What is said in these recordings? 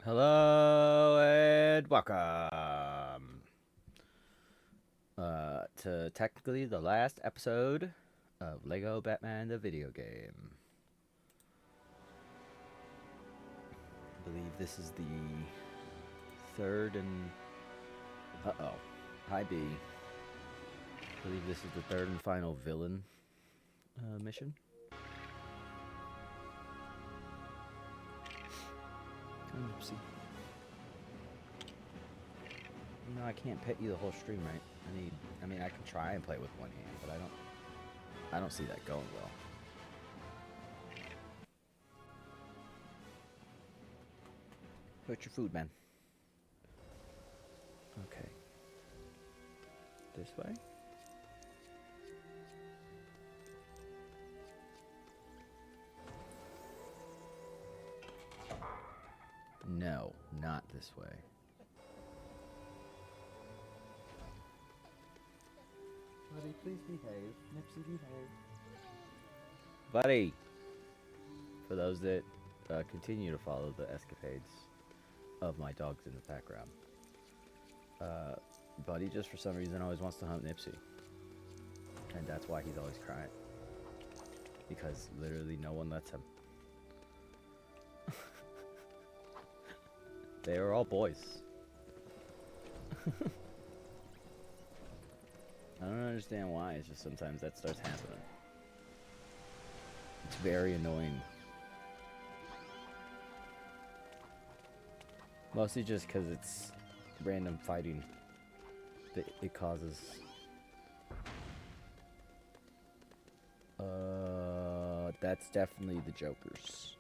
Hello and welcome to technically the last episode of Lego Batman the video game. I believe this is the third and hi B. I believe this is the third and final villain mission. Oopsie. No, I can't pet you the whole stream, right? I mean, I can try and play with one hand, but I don't see that going well. What's your food, man? Okay. This way? No, not this way. Buddy, please behave. Nipsey, behave. Buddy! For those that continue to follow the escapades of my dogs in the background. Buddy just for some reason always wants to hunt Nipsey. And that's why he's always crying. Because literally no one lets him. They are all boys. I don't understand why, it's just sometimes that starts happening. It's very annoying. Mostly just because it's random fighting that it causes. That's definitely the Jokers.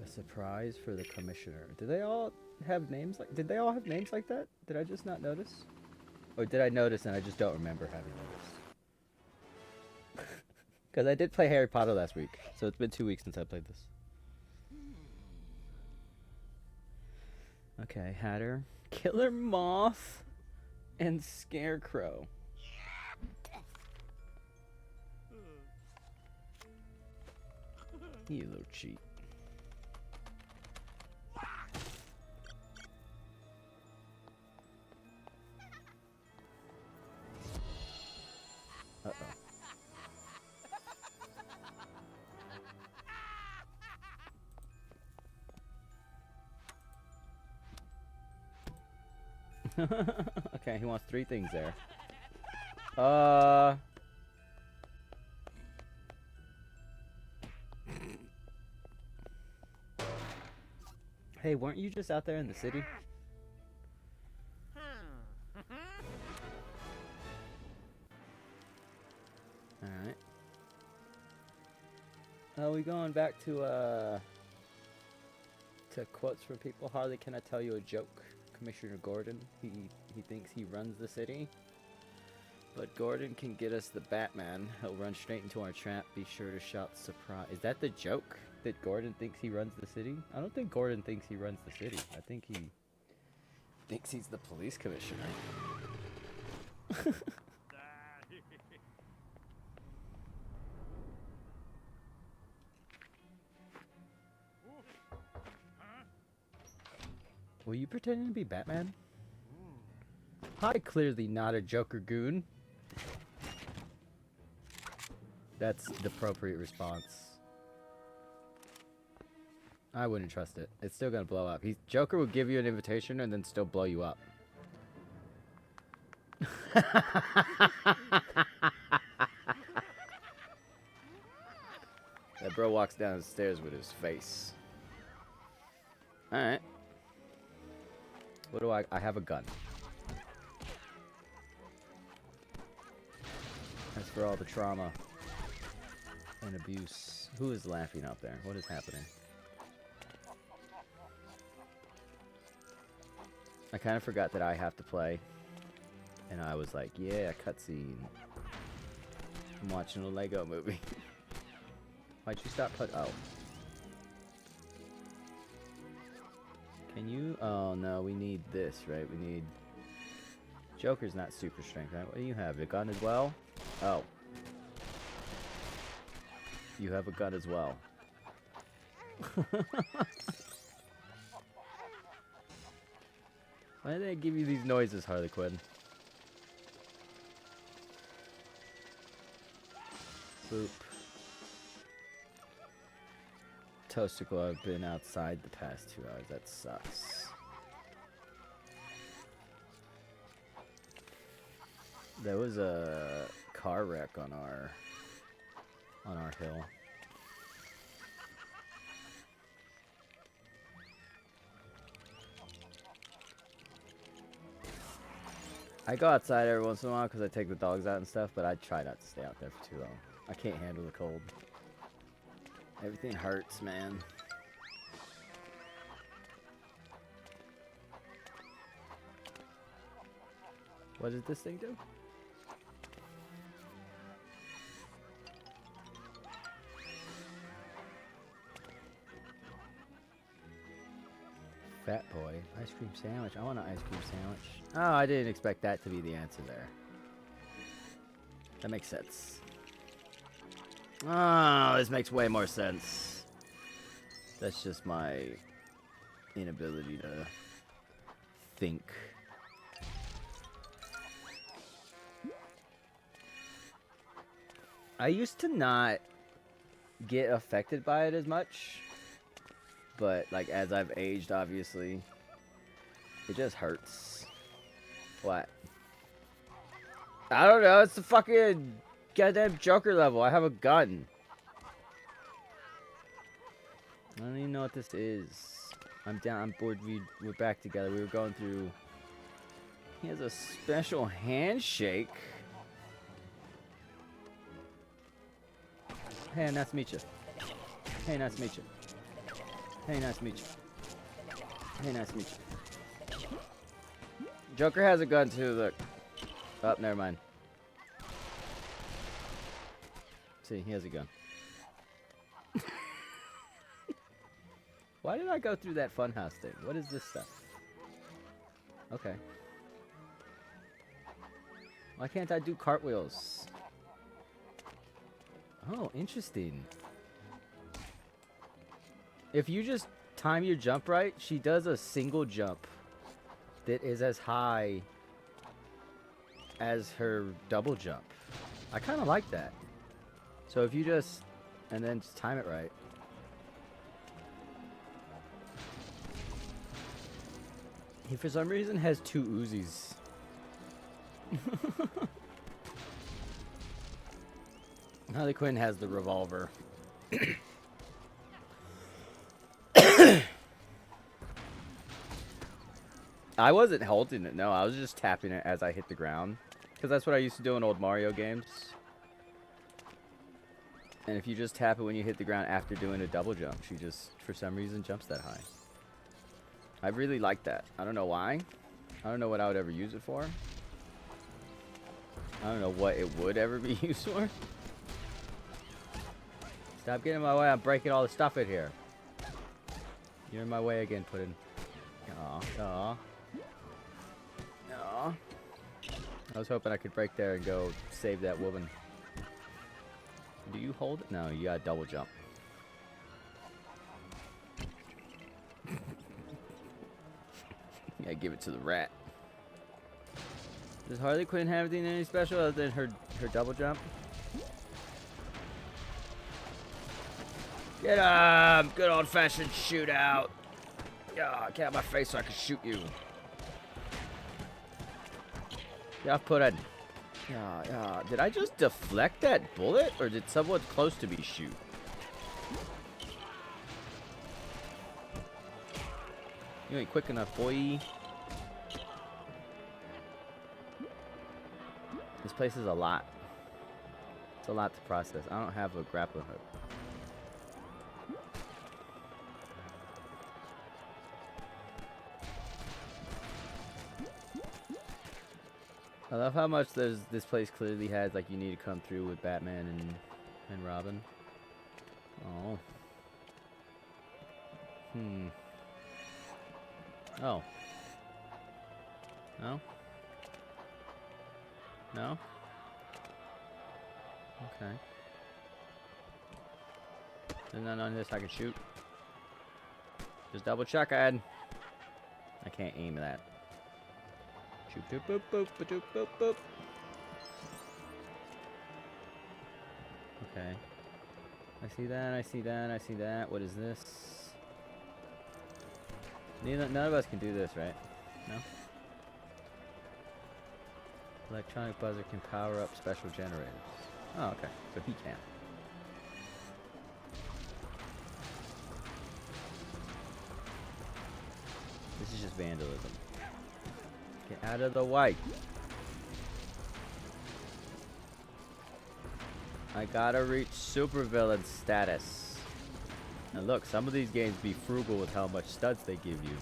A surprise for the commissioner. Do they all have names like? Did they all have names like that? Did I just not notice? Or did I notice and I just don't remember having noticed? Because I did play Harry Potter last week, so it's been 2 weeks since I played this. Okay, Hatter, Killer Moth, and Scarecrow. You little cheat. Uh-oh. Okay, he wants 3 things there. Hey, weren't you just out there in the city? Alright. Are we going back to quotes from people? Hardly can I tell you a joke. Commissioner Gordon, he thinks he runs the city. But Gordon can get us the Batman. He'll run straight into our trap. Be sure to shout surprise. Is that the joke? That Gordon thinks he runs the city? I don't think Gordon thinks he runs the city. I think he thinks he's the police commissioner. Were you pretending to be Batman? Hi, clearly not a Joker goon. That's the appropriate response. I wouldn't trust it. It's still gonna blow up. Joker will give you an invitation and then still blow you up. That bro walks down the stairs with his face. Alright. What do I have a gun. That's for all the trauma and abuse. Who is laughing out there? What is happening? I kind of forgot that I have to play. And I was like, yeah, cutscene. I'm watching a Lego movie. Why'd you stop oh. Can you? Oh no, we need this, right? We need Joker's not super strength, right? What do you have? A gun as well? Oh. You have a gun as well. Why did they give you these noises, Harley Quinn? Boop. Toasticle, I've been outside the past 2 hours. That sucks. There was a car wreck on our hill. I go outside every once in a while because I take the dogs out and stuff, but I try not to stay out there for too long. I can't handle the cold. Everything hurts, man. What does this thing do? Fat boy. Ice cream sandwich. I want an ice cream sandwich. Oh, I didn't expect that to be the answer there. That makes sense. Oh, this makes way more sense. That's just my inability to think. I used to not get affected by it as much, but like as I've aged, obviously, it just hurts. What? I don't know. It's the fucking goddamn Joker level. I have a gun. I don't even know what this is. I'm down. I'm bored. We're back together. We were going through. He has a special handshake. Hey, nice to meet you. Hey, nice to meet you. Hey, nice to meet you. Hey, nice to meet you. Joker has a gun too. Look. Oh, never mind. See, he has a gun. Why did I go through that funhouse thing? What is this stuff? Okay. Why can't I do cartwheels? Oh, interesting. If you just time your jump right, she does a single jump that is as high as her double jump. I kind of like that. So if you just, and then just time it right. He for some reason has 2 Uzis. Harley Quinn has the revolver. I wasn't holding it, no. I was just tapping it as I hit the ground. Because that's what I used to do in old Mario games. And if you just tap it when you hit the ground after doing a double jump, she just, for some reason, jumps that high. I really like that. I don't know why. I don't know what I would ever use it for. I don't know what it would ever be used for. Stop getting in my way. I'm breaking all the stuff in here. You're in my way again, Puddin'. Aw, aw. Aw. I was hoping I could break there and go save that woman. Do you hold it? No, you gotta double jump. Yeah, give it to the rat. Does Harley Quinn have anything special other than her double jump? Get him! Good old-fashioned shootout. Yeah, get out of my face so I can shoot you. Yeah, Puddin'. Yeah, yeah. Did I just deflect that bullet, or did someone close to me shoot? You ain't quick enough, boy. This place is a lot. It's a lot to process. I don't have a grappling hook. I love how much this place clearly has, like, you need to come through with Batman and Robin. Oh. Hmm. Oh. No? No? Okay. There's none on this I can shoot. Just double check, Ed. I can't aim that. Shoot, boop, boop, boop, boop, boop, boop. Okay. I see that, I see that, I see that. What is this? None of us can do this, right? No? Electronic buzzer can power up special generators. Oh, okay. So he can. This is just vandalism. Get out of the way. I gotta reach supervillain status. And look, some of these games be frugal with how much studs they give you.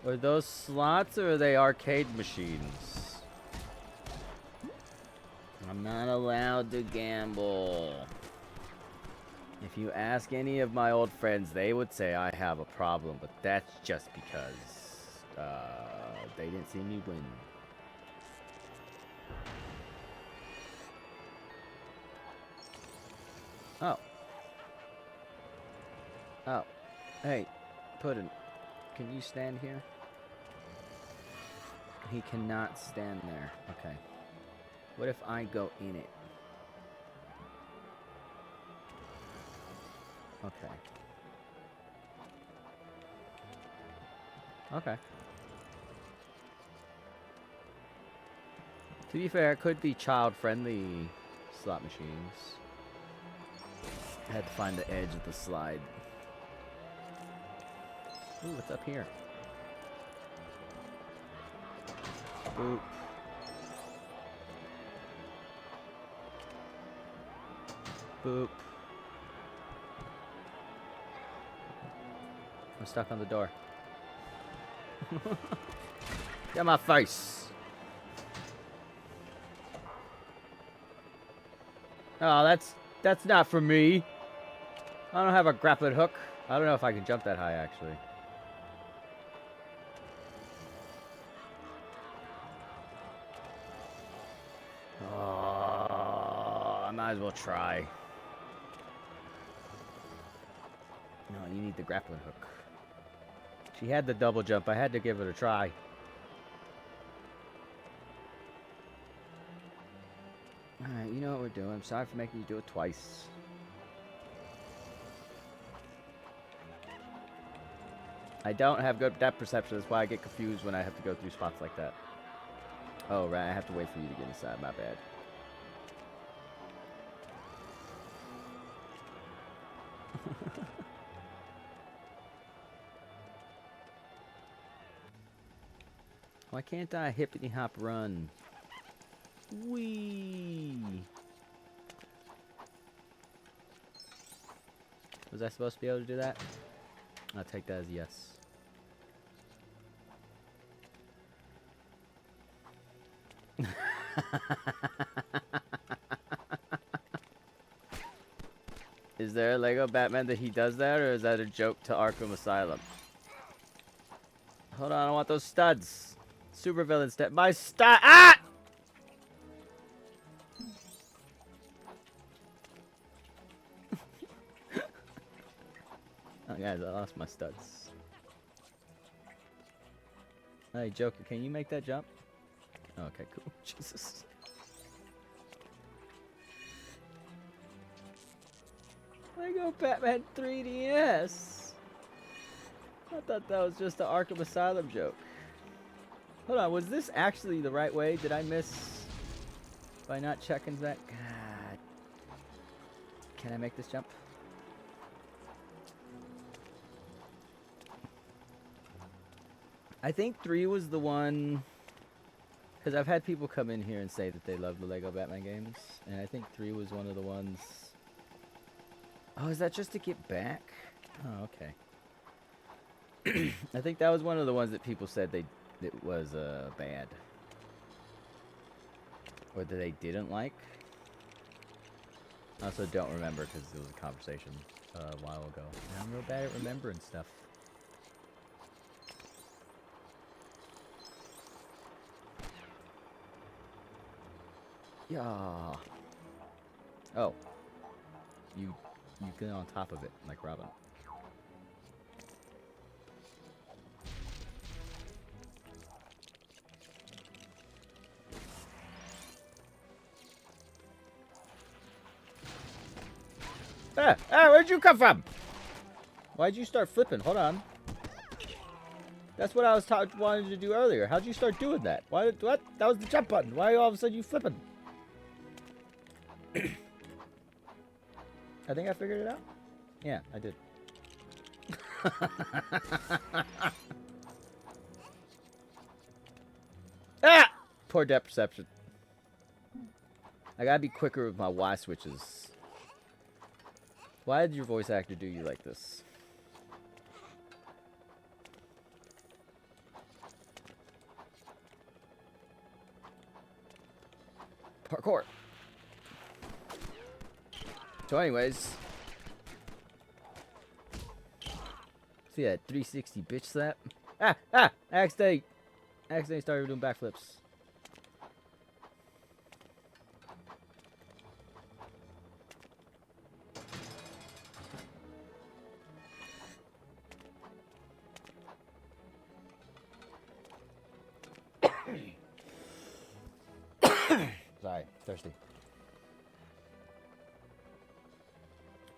Are those slots or are they arcade machines? I'm not allowed to gamble. If you ask any of my old friends, they would say I have a problem, but that's just because they didn't see me win. Oh. Oh. Hey, Puddin', can you stand here? He cannot stand there. Okay. What if I go in it? Okay. Okay. To be fair, it could be child-friendly slot machines. I had to find the edge of the slide. Ooh, what's up here? Boop. Boop. I'm stuck on the door. Get my face. Oh, that's not for me. I don't have a grappling hook. I don't know if I can jump that high, actually. Oh, I might as well try. No, you need the grappling hook. She had the double jump. I had to give it a try. Alright, you know what we're doing. I'm sorry for making you do it twice. I don't have good depth perception. That's why I get confused when I have to go through spots like that. Oh, right. I have to wait for you to get inside. My bad. Why can't I hippity hop run? Whee! Was I supposed to be able to do that? I'll take that as a yes. Is there a Lego Batman that he does that, or is that a joke to Arkham Asylum? Hold on, I want those studs. Supervillain stud. My stud. Ah! Oh, guys, I lost my studs. Hey, Joker, can you make that jump? Oh, okay, cool. Jesus. Lego Batman 3DS. I thought that was just an Arkham Asylum joke. Hold on, was this actually the right way? Did I miss by not checking that? God. Can I make this jump? I think 3 was the one, because I've had people come in here and say that they love the Lego Batman games, and I think 3 was one of the ones. Oh, is that just to get back? Oh, okay. I think that was one of the ones that people said it was bad, or that they didn't like. I also don't remember because it was a conversation a while ago. And I'm real bad at remembering stuff. Yeah. Oh. You get on top of it like Robin. Ah! Ah! Where'd you come from? Why'd you start flipping? Hold on. That's what I was wanting to do earlier. How'd you start doing that? What? That was the jump button. Why all of a sudden you flipping? I think I figured it out. Yeah, I did. Ah! Poor depth perception. I gotta be quicker with my Y switches. Why did your voice actor do you like this? Parkour. So anyways. See that 360 bitch slap? Ah! Ah! I accidentally started doing backflips. Sorry, thirsty.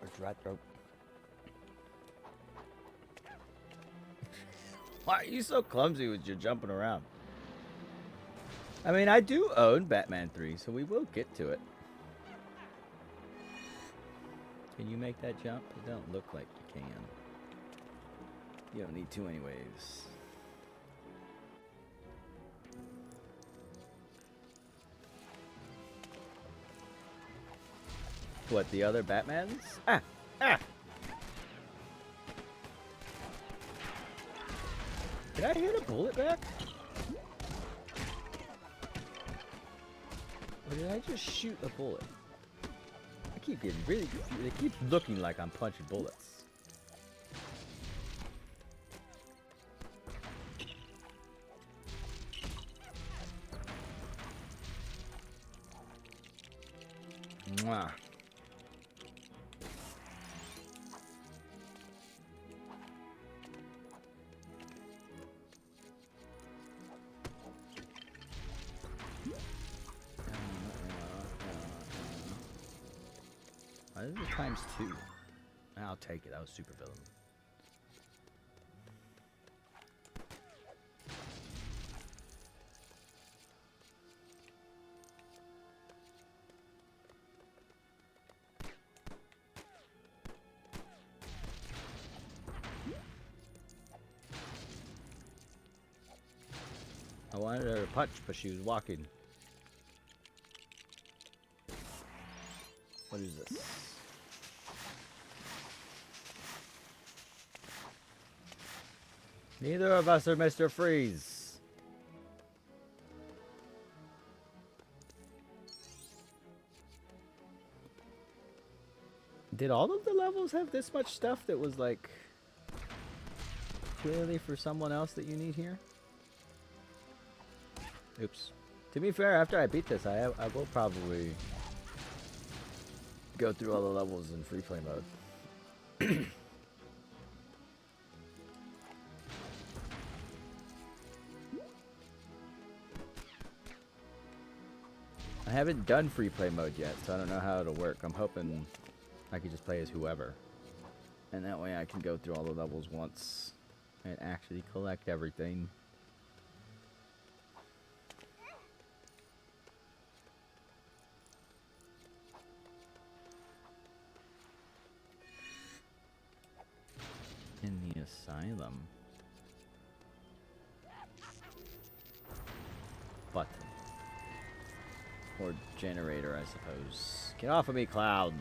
Or dry throat. Why are you so clumsy with your jumping around? I mean, I do own Batman 3, so we will get to it. Can you make that jump? It don't look like you can. You don't need to anyways. What, the other Batmans? Ah! Ah! Did I hit a bullet back? Or did I just shoot a bullet? I keep getting really confused. It keeps looking like I'm punching bullets. Mwah. This is times 2. I'll take it. That was super villain. I wanted her to punch, but she was walking. What is this? Neither of us are Mr. Freeze. Did all of the levels have this much stuff that was like clearly for someone else that you need here? Oops. To be fair, after I beat this, I will probably go through all the levels in free play mode. I haven't done free play mode yet, so I don't know how it'll work. I'm hoping I could just play as whoever. And that way I can go through all the levels once and actually collect everything. In the asylum. Button. Or generator, I suppose. Get off of me, Cloud!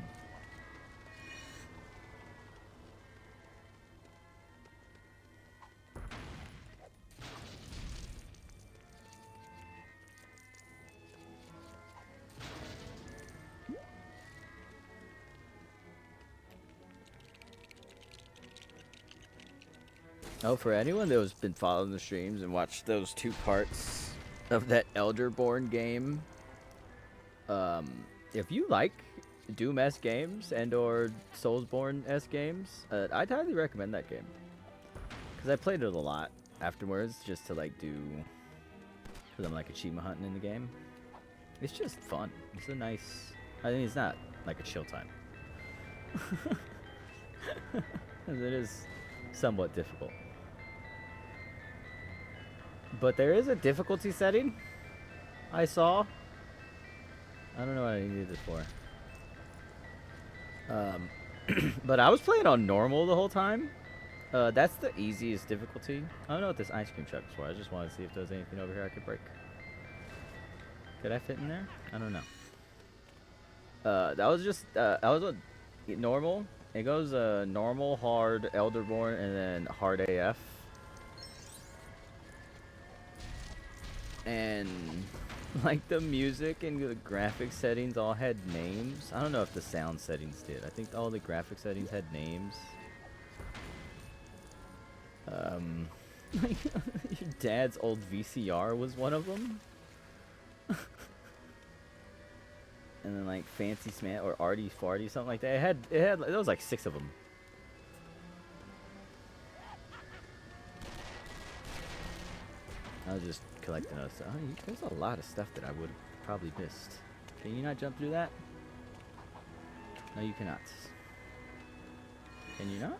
Oh, for anyone that has been following the streams and watched those 2 parts of that Elderborn game, If you like Doom-esque games and or Soulsborne-esque games, I'd highly recommend that game. Because I played it a lot afterwards just to like do, because I'm like achievement hunting in the game. It's just fun. It's a nice, I mean it's not like a chill time. It is somewhat difficult. But there is a difficulty setting I saw. I don't know what I needed this for. But I was playing on normal the whole time. That's the easiest difficulty. I don't know what this ice cream truck is for. I just wanted to see if there was anything over here I could break. Could I fit in there? I don't know. That was just, that was a normal. It goes normal, hard, Elderborn, and then hard AF. And like the music and the graphic settings all had names. I don't know if the sound settings did. I think all the graphic settings had names. Like your dad's old VCR was one of them. And then like Fancy Smat or Arty Farty, something like that. There was like 6 of them. I was just collecting those. Oh, there's a lot of stuff that I would have probably missed. Can you not jump through that? No, you cannot. Can you not?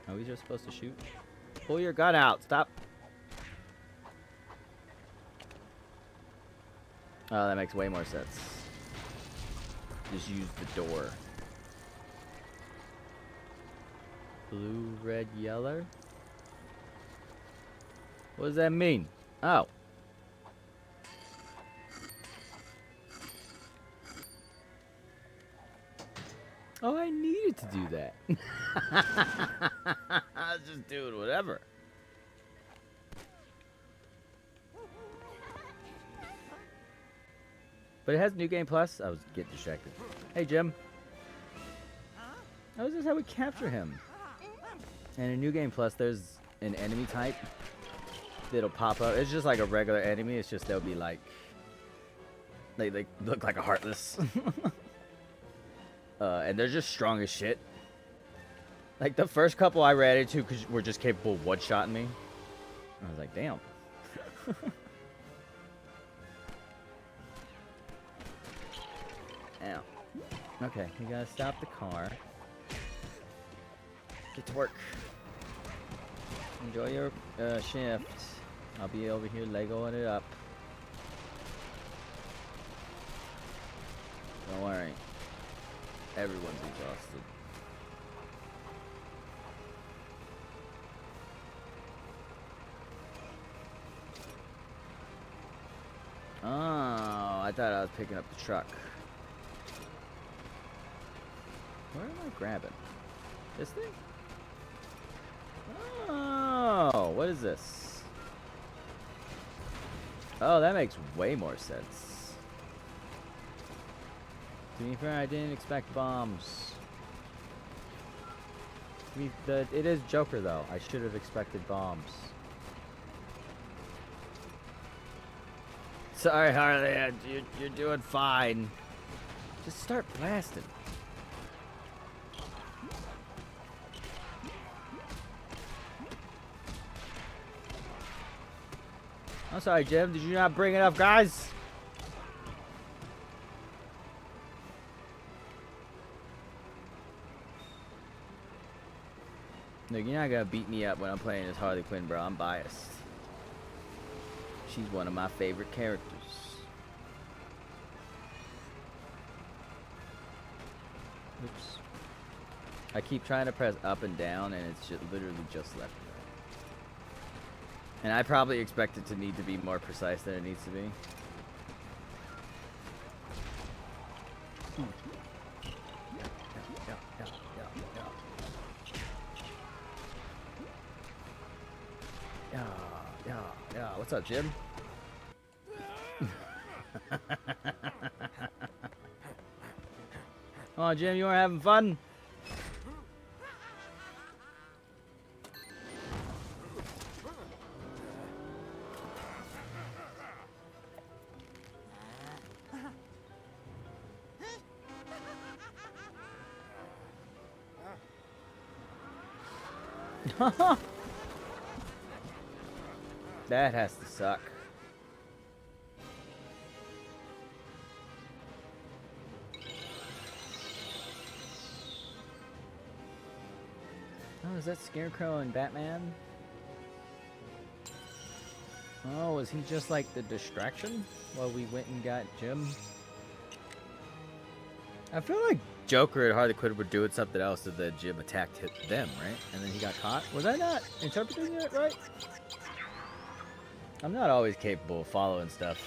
Are we just supposed to shoot? Pull your gun out. Stop. Oh, that makes way more sense. Just use the door. Blue, red, yellow. What does that mean? Oh. Oh, I needed to do that. I was just doing whatever. But it has New Game Plus. I was getting distracted. Hey, Jim. Oh, this is how we capture him. And in New Game Plus, there's an enemy type that'll pop up. It's just like a regular enemy. It's just they'll be like, they look like a Heartless. And they're just strong as shit. Like the first couple I ran into were just capable of one-shotting me. I was like, damn. Ow. Okay, you gotta stop the car. Get to work. Enjoy your shift. I'll be over here Legoing it up. Don't worry. Everyone's exhausted. Oh, I thought I was picking up the truck. Where am I grabbing? This thing? Oh, what is this? Oh, that makes way more sense. To be fair, I didn't expect bombs. It is Joker, though. I should have expected bombs. Sorry, Harley. You're doing fine. Just start blasting. I'm sorry, Jim. Did you not bring enough guys? Look, you're not gonna beat me up when I'm playing as Harley Quinn, bro. I'm biased. She's one of my favorite characters. Oops. I keep trying to press up and down, and it's just literally just left. And I probably expect it to need to be more precise than it needs to be. Yeah. What's up, Jim? Come on, Jim, you are having fun? That has to suck. Oh, is that Scarecrow and Batman? Oh, was he just like the distraction while we went and got Jim? I feel like Joker and Harley Quinn were doing something else, so that Jim attacked them, right? And then he got caught. Was I not interpreting it right? I'm not always capable of following stuff.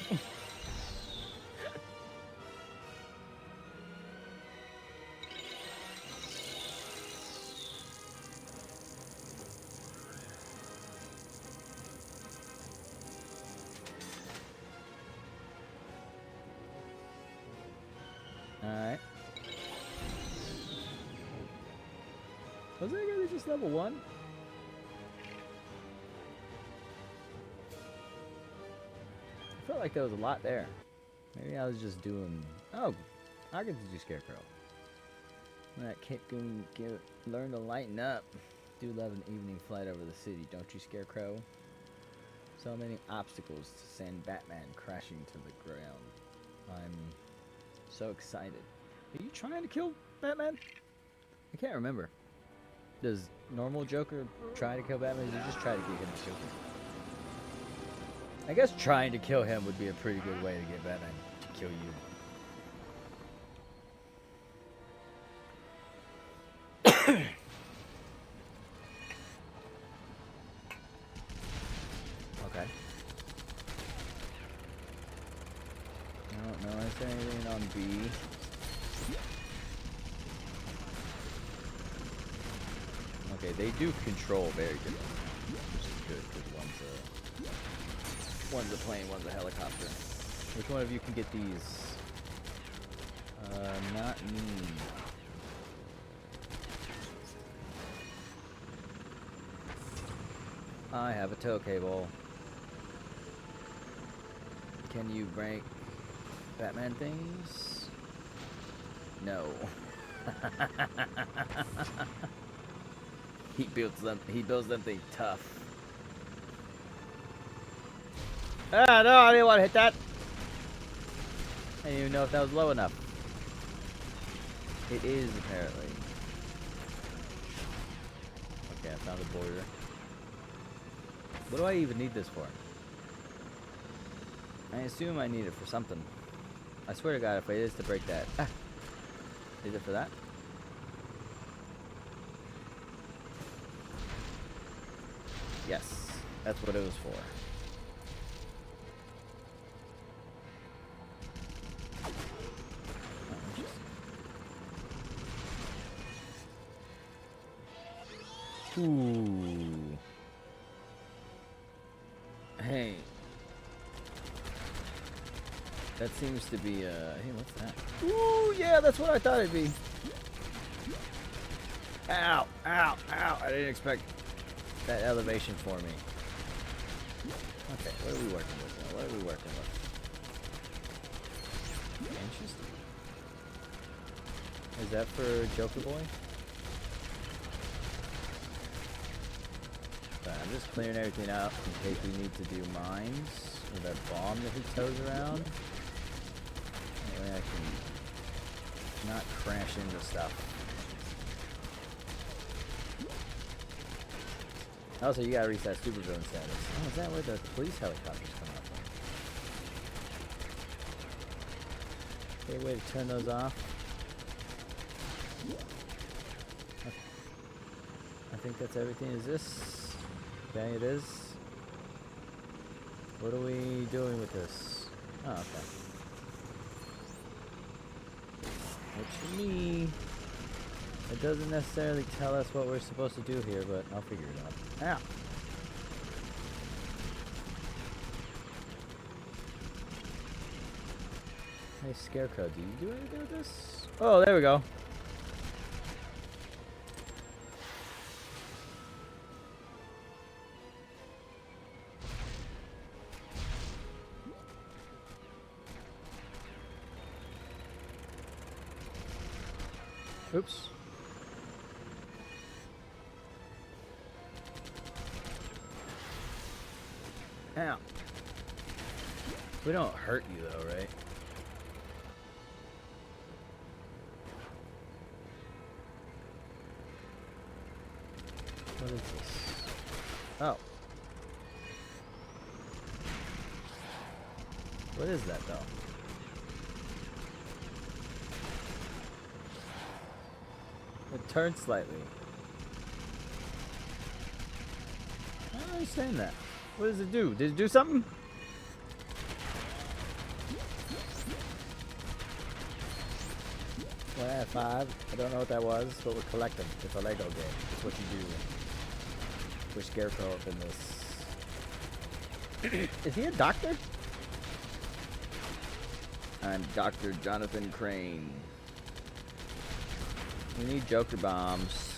Alright. Was that really just level 1? I felt like there was a lot there. Maybe I was just doing... Oh, I get to do Scarecrow. That kid can learn to lighten up. Do love an evening flight over the city, don't you, Scarecrow? So many obstacles to send Batman crashing to the ground. I'm so excited. Are you trying to kill Batman? I can't remember. Does normal Joker try to kill Batman, or does he just try to get him to kill him? I guess trying to kill him would be a pretty good way to get Batman to kill you. Okay. I don't know. Is there anything on B? Okay, they do control very good, which is good because one's a plane, one's a helicopter. Which one of you can get these? Not me. I have a tow cable. Can you break Batman things? No. He builds them things tough. Ah, no, I didn't want to hit that. I didn't even know if that was low enough. It is, apparently. Okay, I found a border. What do I even need this for? I assume I need it for something. I swear to God, if it is to break that... Ah! Is it for that? Yes, that's what it was for. Ooh. Hey. That seems to be, hey, what's that? Ooh, yeah, that's what I thought it'd be. Ow, ow, ow. I didn't expect that elevation for me. Okay, what are we working with now? What are we working with? Interesting. Is that for Joker Boy? I'm just clearing everything out in case we need to do mines with that bomb that he tows around. Anyway, I can not crash into stuff. Also, you gotta reset supervillain status. Oh, is that where the police helicopters come out from? Okay, way to turn those off. Okay. I think that's everything. Is this? Okay, it is. What are we doing with this? Oh, okay. Which for me, it doesn't necessarily tell us what we're supposed to do here, but I'll figure it out. Ow! Hey, Scarecrow, do you do anything with this? Oh, there we go. Oops. Ow. We don't hurt you though, right? What is this? Oh. What is that though? It turned slightly. I don't understand that. What does it do? Did it do something? One out of 5. I don't know what that was, but we're collecting. It's a Lego game. It's what you do. We're Scarecrow up in this. Is he a doctor? I'm Dr. Jonathan Crane. We need Joker bombs.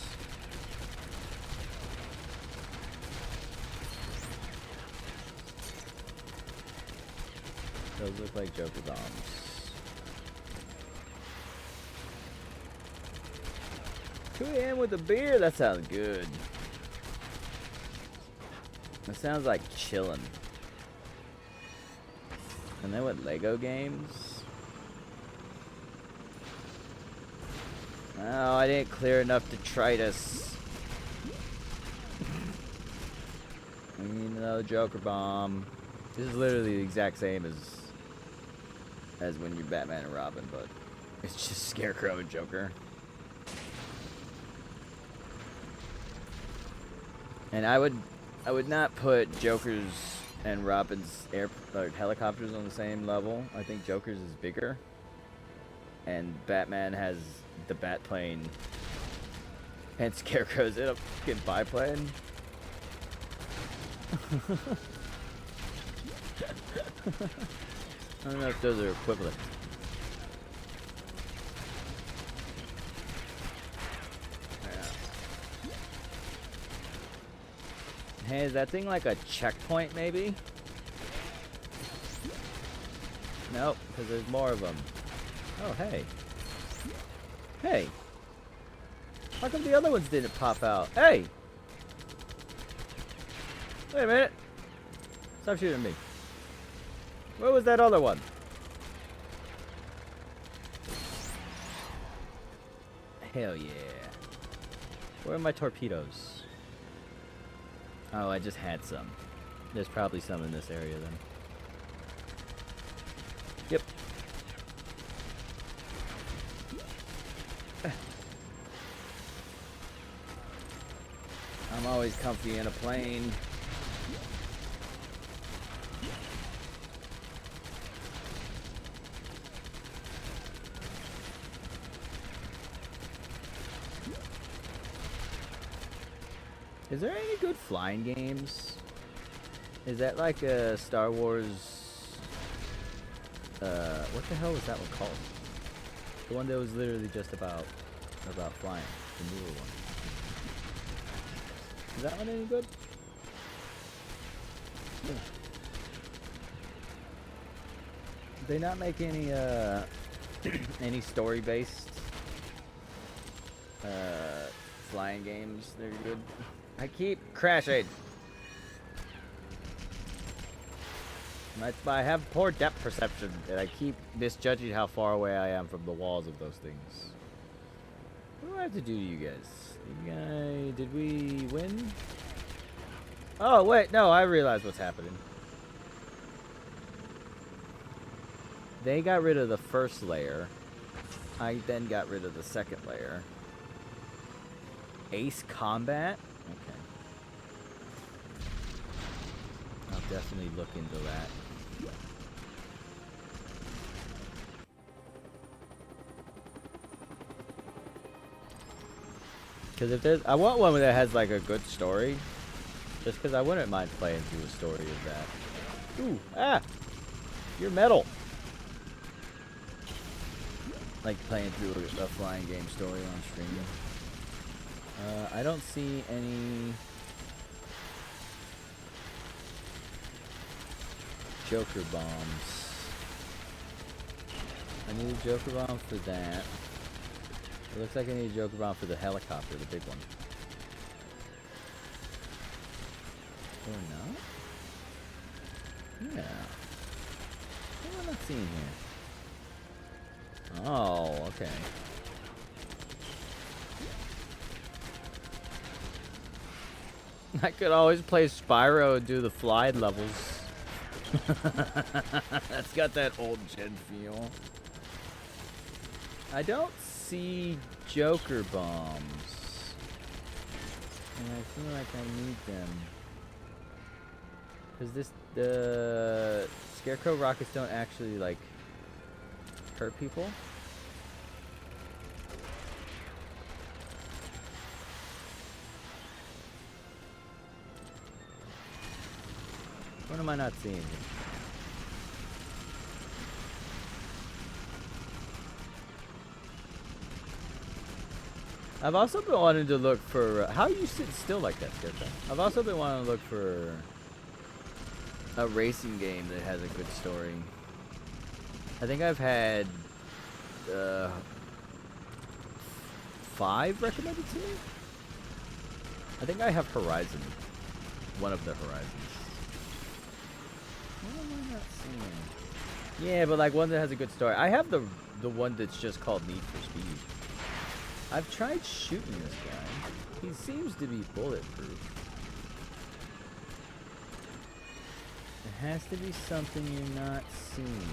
Those look like Joker bombs. 2 a.m. with a beer? That sounds good. That sounds like chillin'. And then with Lego games? Oh, I didn't clear enough detritus. We need another Joker bomb. This is literally the exact same as when you're Batman and Robin, but it's just Scarecrow and Joker. And I would not put Joker's and Robin's helicopters on the same level. I think Joker's is bigger, and Batman has the bat plane, and Scarecrow's in a fucking biplane. I don't know if those are equivalent. Hey, is that thing like a checkpoint, maybe? Nope, because there's more of them. Oh, hey. Hey. How come the other ones didn't pop out? Hey! Wait a minute. Stop shooting me. Where was that other one? Hell yeah. Where are my torpedoes? Oh, I just had some. There's probably some in this area then. Yep. I'm always comfy in a plane. Is there any good flying games? Is that like a Star Wars? What the hell was that one called? The one that was literally just about flying. The newer one. Is that one any good? Did they not make any any story-based flying games that are good? I keep crashing. That's why I have poor depth perception, and I keep misjudging how far away I am from the walls of those things. What do I have to do to you guys? Did we win? Oh, wait, no, I realize what's happening. They got rid of the first layer. I then got rid of the second layer. Ace Combat? Okay. I'll definitely look into that. Because if there's, I want one that has like a good story. Just because I wouldn't mind playing through a story of that. Ooh, ah! You're metal! Like playing through a flying game story on stream. I don't see any Joker bombs. I need a Joker bomb for that. It looks like I need a Joker bomb for the helicopter, the big one. Or not? Yeah. What am I not seeing here? Oh, okay. I could always play Spyro and do the Fly levels. That's got that old gen feel. I don't see Joker bombs. And I feel like I need them. Because the Scarecrow rockets don't actually, like, hurt people. What am I not seeing? I've also been wanting to look for... how are you sitting still like that, Scarecrow? I've also been wanting to look for a racing game that has a good story. I think I've had 5 recommended to me? I think I have Horizon. One of the Horizons. What am I not seeing? Yeah, but like one that has a good story. I have the one that's just called Need for Speed. I've tried shooting this guy. He seems to be bulletproof. There has to be something you're not seeing.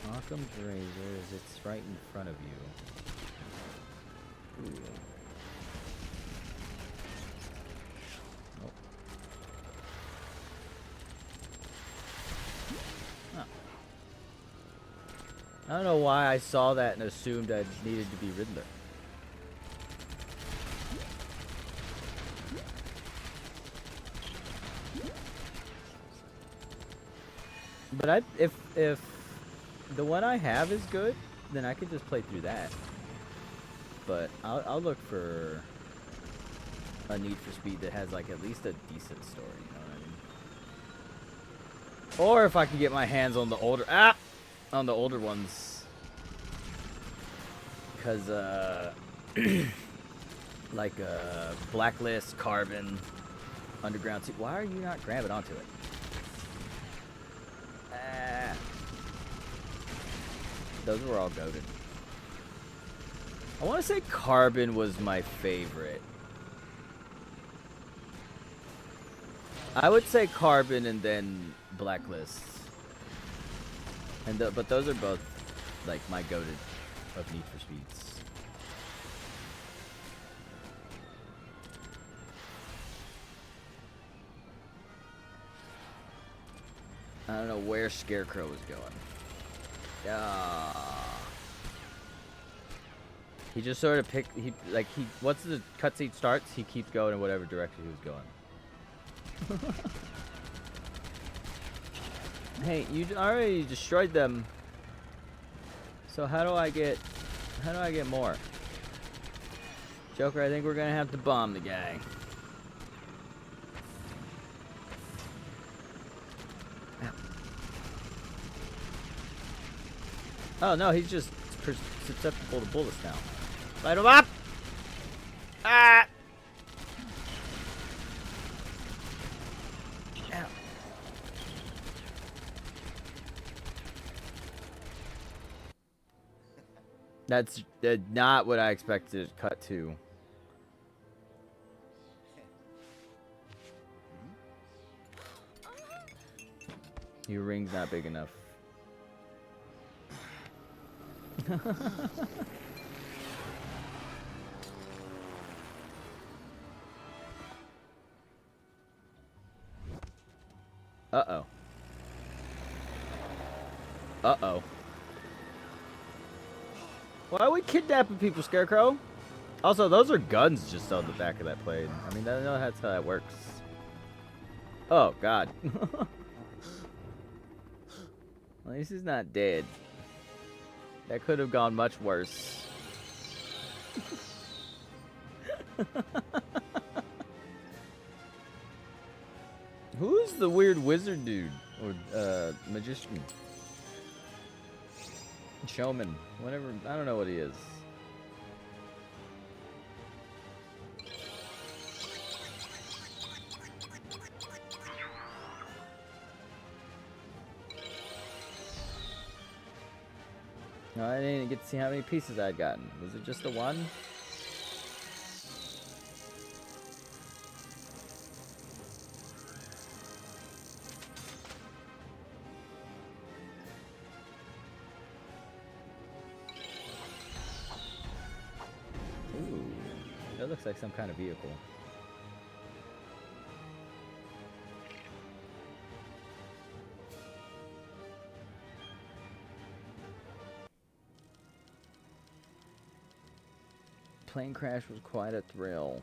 Occam's razor is it's right in front of you. Ooh. Oh. Huh. I don't know why I saw that and assumed I needed to be Riddler. But if the one I have is good, then I could just play through that. But I'll look for a Need for Speed that has like at least a decent story, you know what I mean? Or if I can get my hands on the older ones, because like Blacklist, Carbon, Underground. Why are you not grabbing onto it? Those were all goated. I want to say Carbon was my favorite. I would say Carbon and then Blacklist. And but those are both like my goated of Need for Speeds. I don't know where Scarecrow was going. He just sort of picked. Once the cutscene starts, he keeps going in whatever direction he was going. Hey, you already destroyed them. So how do I get more? Joker, I think we're gonna have to bomb the guy. Oh no, he's just susceptible to bullets now. Light him up! Ah! Ow. That's not what I expected to cut to. Your ring's not big enough. Uh-oh. Uh-oh. Why are we kidnapping people, Scarecrow? Also, those are guns just on the back of that plane. I mean, I know that's how that works. Oh, God. At least he's not dead. That could have gone much worse. Who's the weird wizard dude? Or, magician? Showman. Whatever. I don't know what he is. No, I didn't get to see how many pieces I'd gotten. Was it just the one? Ooh, that looks like some kind of vehicle. Plane crash was quite a thrill.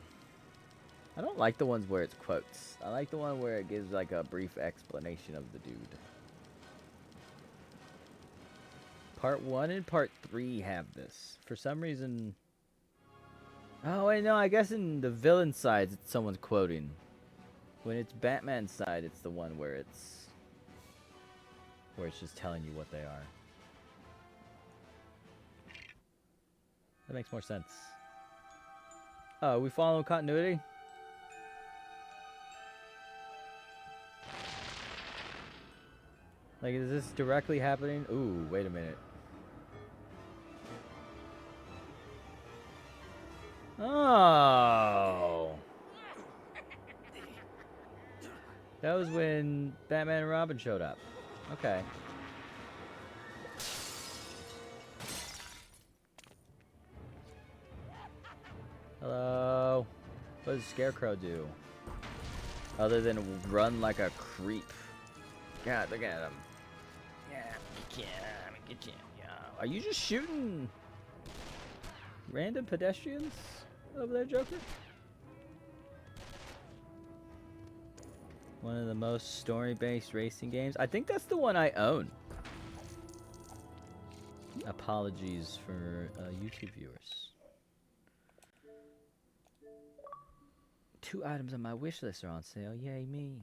I don't like the ones where it's quotes. I like the one where it gives like a brief explanation of the dude. Part 1 and Part 3 have this. For some reason... Oh, wait, no, I guess in the villain side, it's someone's quoting. When it's Batman's side, it's the one where it's just telling you what they are. That makes more sense. Oh, we follow continuity? Like, is this directly happening? Ooh, wait a minute. Oh! That was when Batman and Robin showed up. Okay. Hello? What does Scarecrow do? Other than run like a creep. God, look at him. Yeah, get you. Yeah. Are you just shooting random pedestrians over there, Joker? One of the most story-based racing games. I think that's the one I own. Apologies for YouTube viewers. 2 items on my wish list are on sale. Yay me.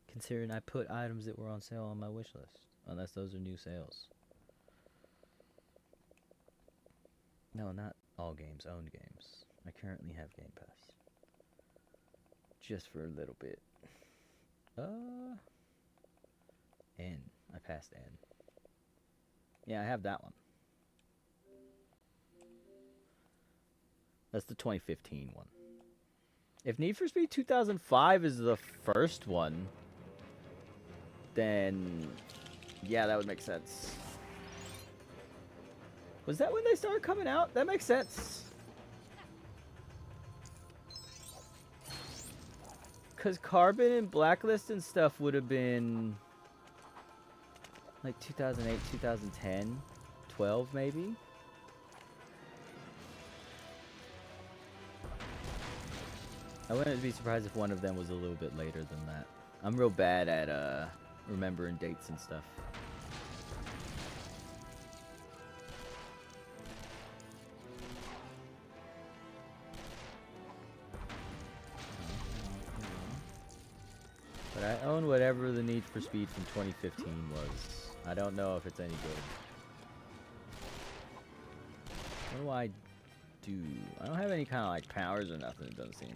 Considering I put items that were on sale on my wish list. Unless those are new sales. No, not all games. Owned games. I currently have Game Pass. Just for a little bit. N. I passed N. Yeah, I have that one. That's the 2015 one. If Need for Speed 2005 is the first one, then yeah, that would make sense. Was that when they started coming out? That makes sense. Because Carbon and Blacklist and stuff would have been like 2008, 2010, 12 maybe? I wouldn't be surprised if one of them was a little bit later than that. I'm real bad at remembering dates and stuff. But I own whatever the Need for Speed from 2015 was. I don't know if it's any good. What do I do? I don't have any kind of like powers or nothing, it doesn't seem.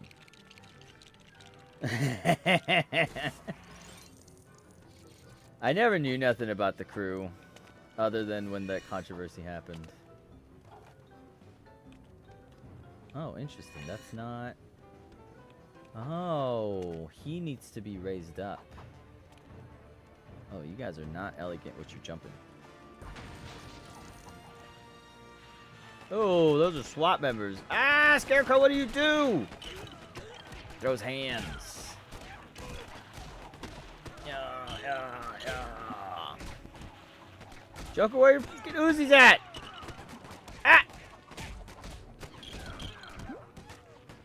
I never knew nothing about the crew other than when that controversy happened. Oh, interesting. That's not... Oh, he needs to be raised up. Oh, you guys are not elegant with your jumping. Oh, those are SWAT members. Ah, Scarecrow, what do you do? Those hands. Yeah. Joker, where your fucking Uzi's at? Ah!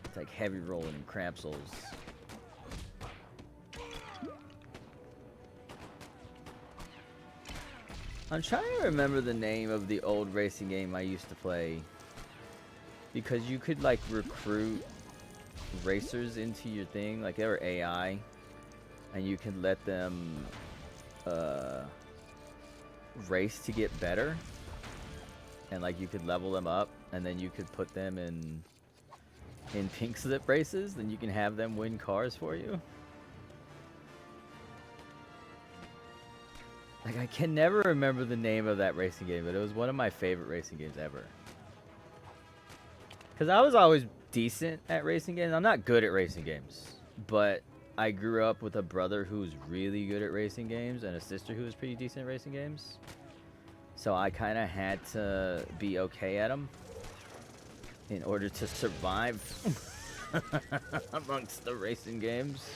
It's like heavy rolling in crab souls. I'm trying to remember the name of the old racing game I used to play. Because you could like recruit racers into your thing. Like they were AI. And you could let them race to get better. And like you could level them up. And then you could put them in pink slip races. Then you can have them win cars for you. Like, I can never remember the name of that racing game, but it was one of my favorite racing games ever. Because I was always decent at racing games. I'm not good at racing games, but I grew up with a brother who was really good at racing games and a sister who was pretty decent at racing games. So I kind of had to be okay at them in order to survive amongst the racing games.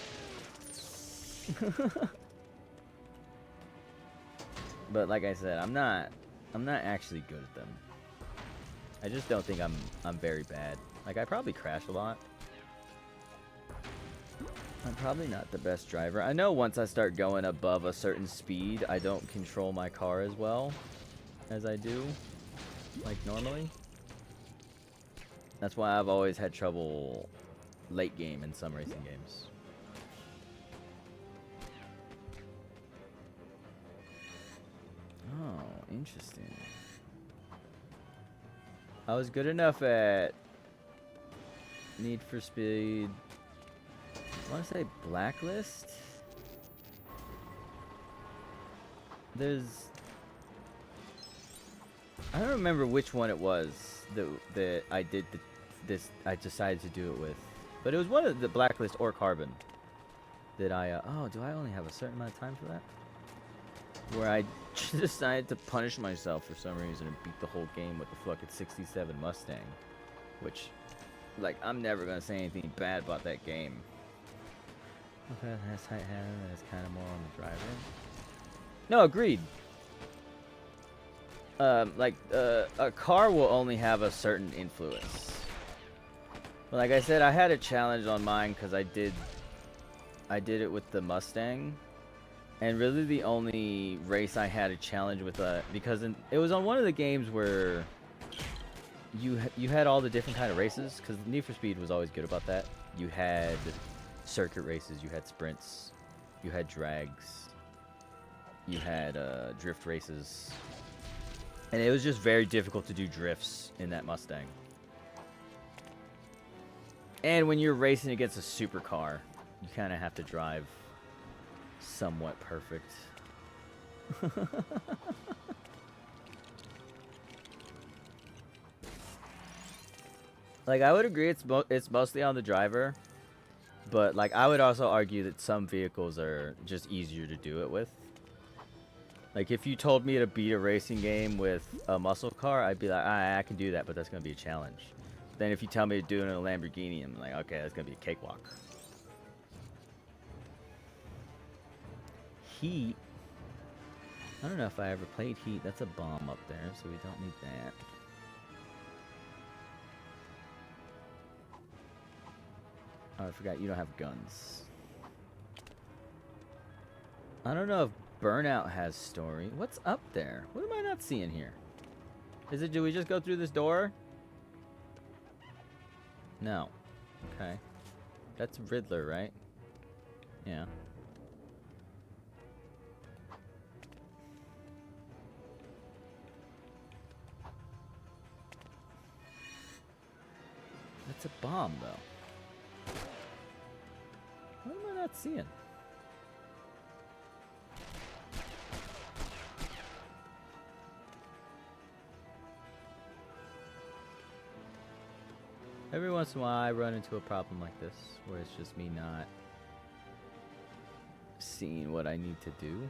But like I said, I'm not actually good at them. I just don't think I'm very bad. Like, I probably crash a lot. I'm probably not the best driver. I know once I start going above a certain speed, I don't control my car as well as I do, like, normally. That's why I've always had trouble late game in some racing games. Oh, interesting. I was good enough at Need for Speed. I want to say Blacklist. I don't remember which one it was that I did I decided to do it with, but it was one of the Blacklist or Carbon that I. Oh, do I only have a certain amount of time for that? Where I decided to punish myself for some reason and beat the whole game with the fucking '67 Mustang, which, like, I'm never gonna say anything bad about that game. Okay, that's height hand. That's kind of more on the driver. No, agreed. A car will only have a certain influence. But like I said, I had a challenge on mine because I did it with the Mustang. And really the only race I had a challenge with, because it was on one of the games where you had all the different kind of races, because Need for Speed was always good about that. You had circuit races, you had sprints, you had drags, you had drift races. And it was just very difficult to do drifts in that Mustang. And when you're racing against a supercar, you kind of have to drive somewhat perfect. Like, I would agree it's mostly on the driver, but like I would also argue that some vehicles are just easier to do it with. Like, if you told me to beat a racing game with a muscle car, I'd be like, I can do that, but that's gonna be a challenge. Then if you tell me to do it in a Lamborghini, I'm like, okay, that's gonna be a cakewalk. Heat. I don't know if I ever played Heat. That's a bomb up there, so we don't need that. Oh, I forgot you don't have guns. I don't know if Burnout has story. What's up there? What am I not seeing here? Do we just go through this door? No. Okay. That's Riddler, right? Yeah. That's a bomb, though. What am I not seeing? Every once in a while, I run into a problem like this, where it's just me not seeing what I need to do.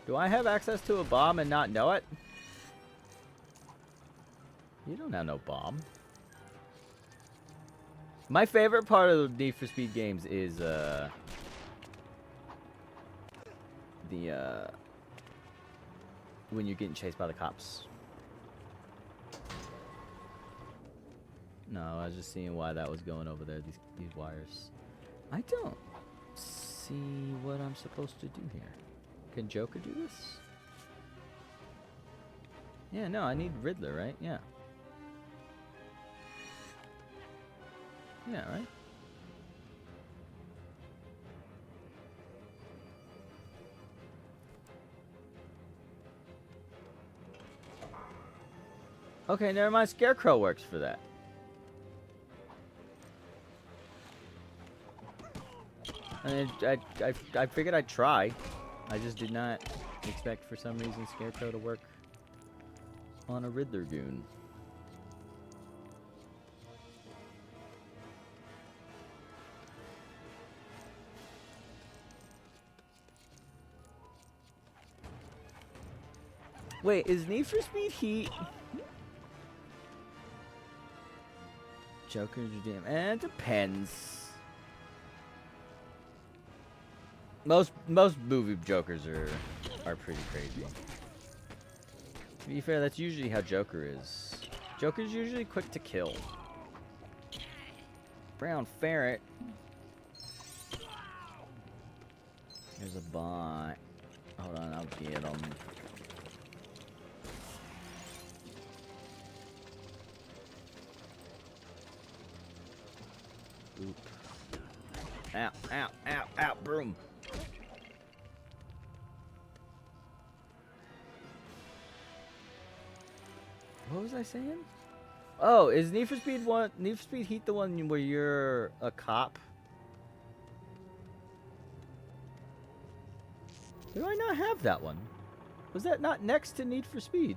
Do I have access to a bomb and not know it? You don't have no bomb. My favorite part of the Need for Speed games is when you're getting chased by the cops. No, I was just seeing why that was going over there, these wires. I don't see what I'm supposed to do here. Can Joker do this? Yeah, no, I need Riddler, right? Yeah. Yeah, right? Okay, never mind. Scarecrow works for that. And I figured I'd try. I just did not expect, for some reason, Scarecrow to work on a Riddler goon. Wait, is Need for Speed Heat Joker's Redeem? It depends. Most movie Jokers are pretty crazy. To be fair, that's usually how Joker is. Joker's usually quick to kill. Brown ferret. There's a bot. Hold on, I'll get him. Oop. Ow, ow, ow, ow, broom. What was I saying? Oh, is Need for Speed Heat the one where you're a cop? Do I not have that one? Was that not next to Need for Speed?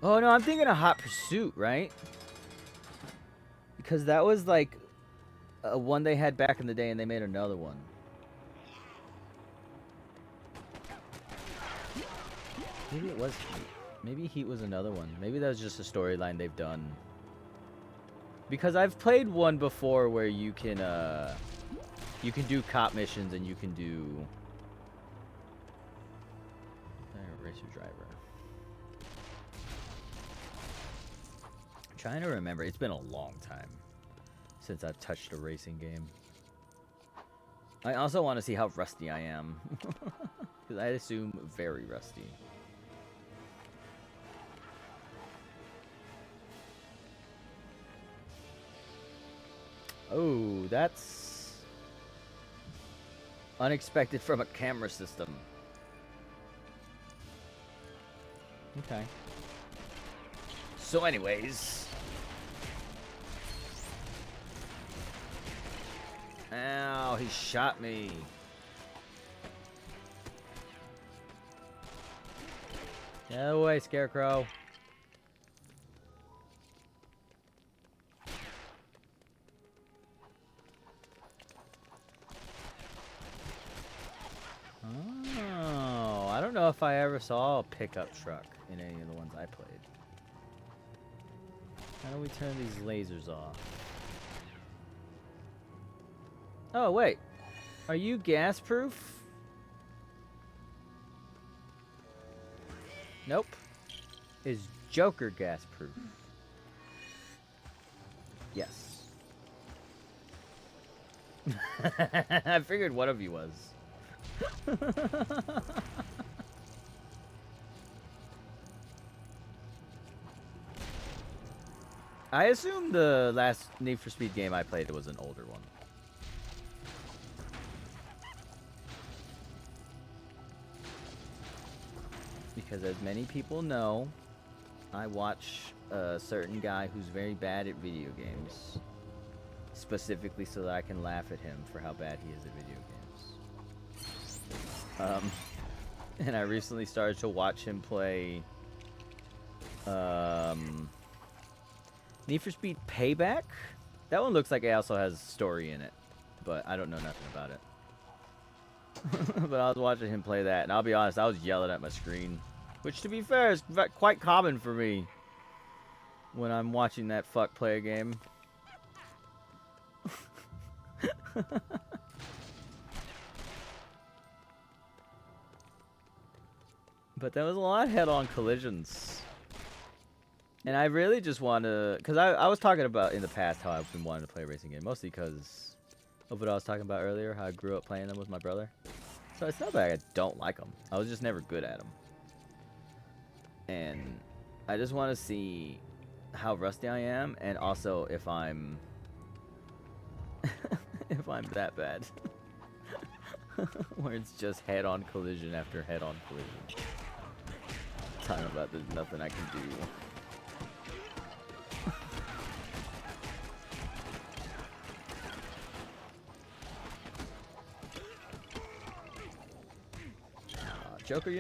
Oh no, I'm thinking of Hot Pursuit, right? Because that was like a one they had back in the day and they made another one. Maybe it was Heat. Maybe Heat was another one. Maybe that was just a storyline they've done. Because I've played one before where you can do cop missions and you can do racer driver. I'm trying to remember. It's been a long time since I've touched a racing game. I also want to see how rusty I am. Because I assume very rusty. Oh, that's unexpected from a camera system. Okay. So anyways. Ow, he shot me. Get out of the way, Scarecrow. Oh, I don't know if I ever saw a pickup truck in any of the ones I played. How do we turn these lasers off? Oh, wait. Are you gas proof? Nope. Is Joker gas proof? Yes. I figured one of you was. I assume the last Need for Speed game I played was an older one. Because as many people know, I watch a certain guy who's very bad at video games. Specifically so that I can laugh at him for how bad he is at video games. And I recently started to watch him play Need for Speed Payback. That one looks like it also has story in it, but I don't know nothing about it. But I was watching him play that, and I'll be honest, I was yelling at my screen, which to be fair is quite common for me when I'm watching that fuck play a game. But there was a lot of head-on collisions. And I really just want to... Because I was talking about in the past how I've been wanting to play a racing game. Mostly because of what I was talking about earlier. How I grew up playing them with my brother. So it's not that I don't like them. I was just never good at them. And I just want to see how rusty I am. And also if I'm... if I'm that bad. Where it's just head-on collision after head-on collision. Talking about there's nothing I can do. Joker,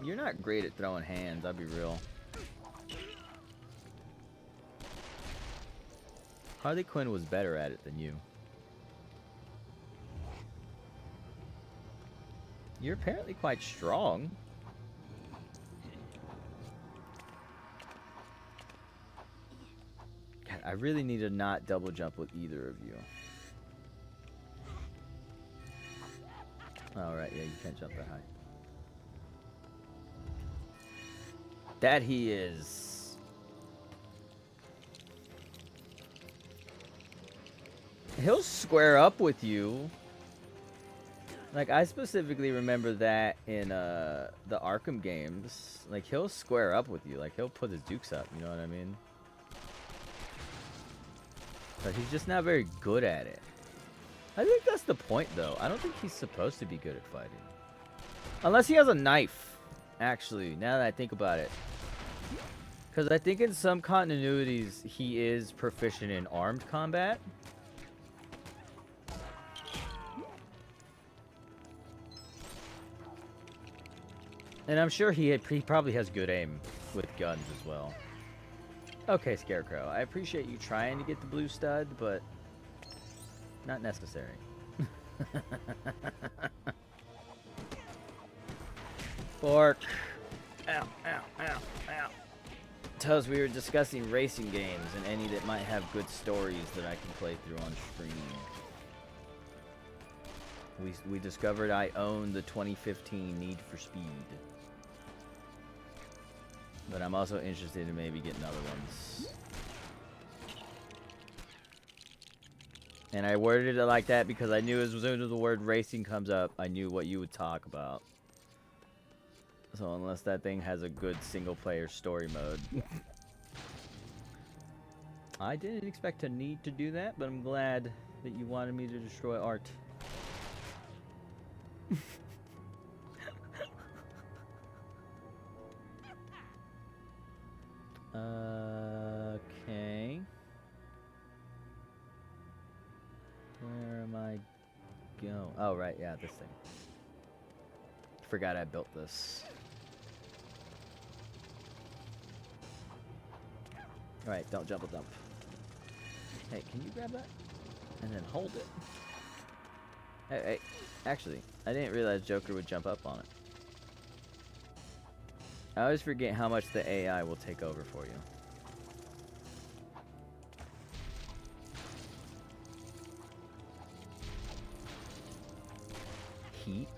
you're not great at throwing hands, I'll be real. Harley Quinn was better at it than you. You're apparently quite strong. God, I really need to not double jump with either of you. Oh, right, yeah, you can't jump that high. That he is. He'll square up with you. Like, I specifically remember that in the Arkham games. Like, he'll square up with you. Like, he'll put his dukes up, you know what I mean? But he's just not very good at it. I think that's the point, though. I don't think he's supposed to be good at fighting. Unless he has a knife, actually, now that I think about it. Because I think in some continuities, he is proficient in armed combat. And I'm sure he probably has good aim with guns as well. Okay, Scarecrow. I appreciate you trying to get the blue stud, but not necessary. Fork. Ow, ow, ow, ow. Toes, we were discussing racing games and any that might have good stories that I can play through on stream. We discovered I own the 2015 Need for Speed. But I'm also interested in maybe getting other ones. And I worded it like that because I knew as soon as the word racing comes up, I knew what you would talk about. So unless that thing has a good single-player story mode. I didn't expect to need to do that, but I'm glad that you wanted me to destroy art. Okay. Where am I going? Oh, right, yeah, this thing. Forgot I built this. Alright, don't jump a dump. Hey, can you grab that? And then hold it. Hey, actually, I didn't realize Joker would jump up on it. I always forget how much the AI will take over for you. Heat?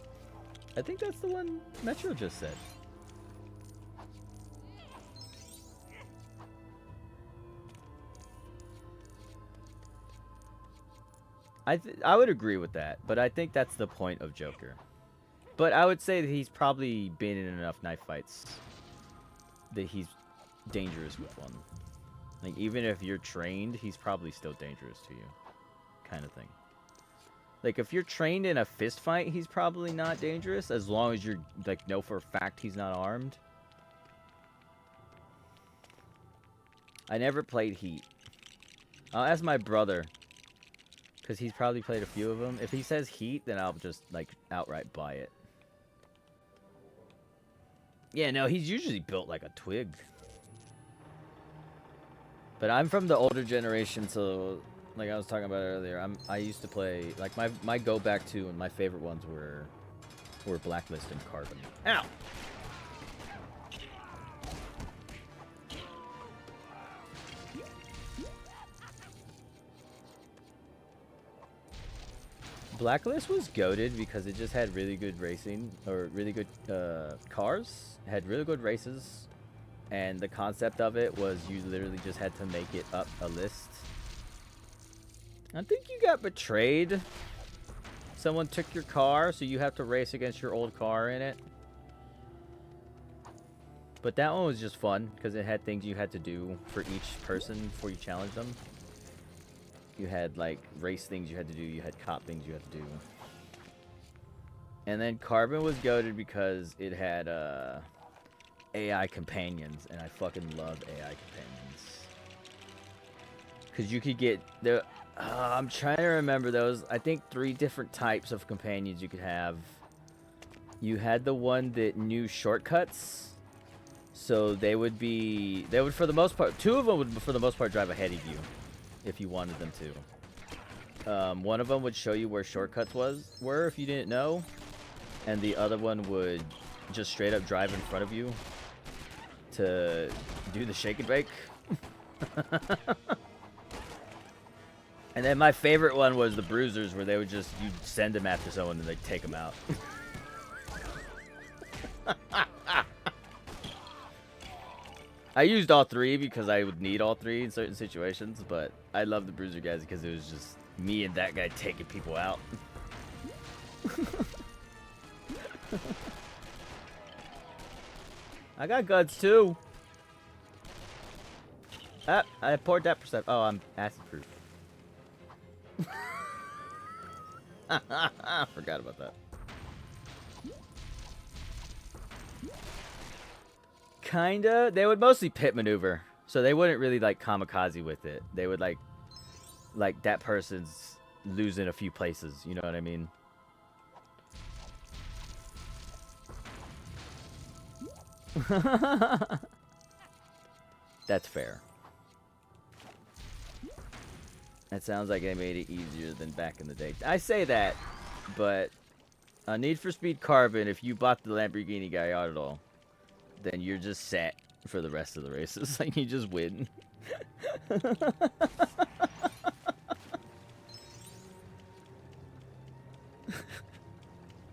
I think that's the one Metro just said. I would agree with that, but I think that's the point of Joker. But I would say that he's probably been in enough knife fights that he's dangerous with one. Like, even if you're trained, he's probably still dangerous to you. Kind of thing. Like, if you're trained in a fist fight, he's probably not dangerous, as long as you're, like, know for a fact he's not armed. I never played Heat. I'll ask my brother, because he's probably played a few of them. If he says Heat, then I'll just, like, outright buy it. Yeah, no, he's usually built like a twig. But I'm from the older generation, so like I was talking about earlier, I used to play like my go back to and my favorite ones were Blacklist and Carbon. Ow! Blacklist was goated because it just had really good racing, or really good cars, had really good races, and the concept of it was you literally just had to make it up a list. I think you got betrayed. Someone took your car, so you have to race against your old car in it. But that one was just fun, because it had things you had to do for each person before you challenged them. You had, like, race things you had to do. You had cop things you had to do. And then Carbon was goated because it had, AI companions. And I fucking love AI companions. Because you could get... I'm trying to remember those. I think 3 different types of companions you could have. You had the one that knew shortcuts. So they would for the most part, two of them would for the most part drive ahead of you if you wanted them to. One of them would show you where shortcuts were if you didn't know, and the other one would just straight up drive in front of you to do the shake and bake. And then my favorite one was the bruisers, where they would you'd send them after someone and they'd take them out. I used all three because I would need all three in certain situations, but I love the bruiser guys because it was just me and that guy taking people out. I got guns too. Ah, I poured that percent. Oh, I'm acid proof. Forgot about that. Kinda. They would mostly pit maneuver, so they wouldn't really like kamikaze with it. They would like that person's losing a few places. You know what I mean? That's fair. That sounds like they made it easier than back in the day. I say that, but Need for Speed Carbon, if you bought the Lamborghini Gallardo, then you're just set for the rest of the races. Like, you just win.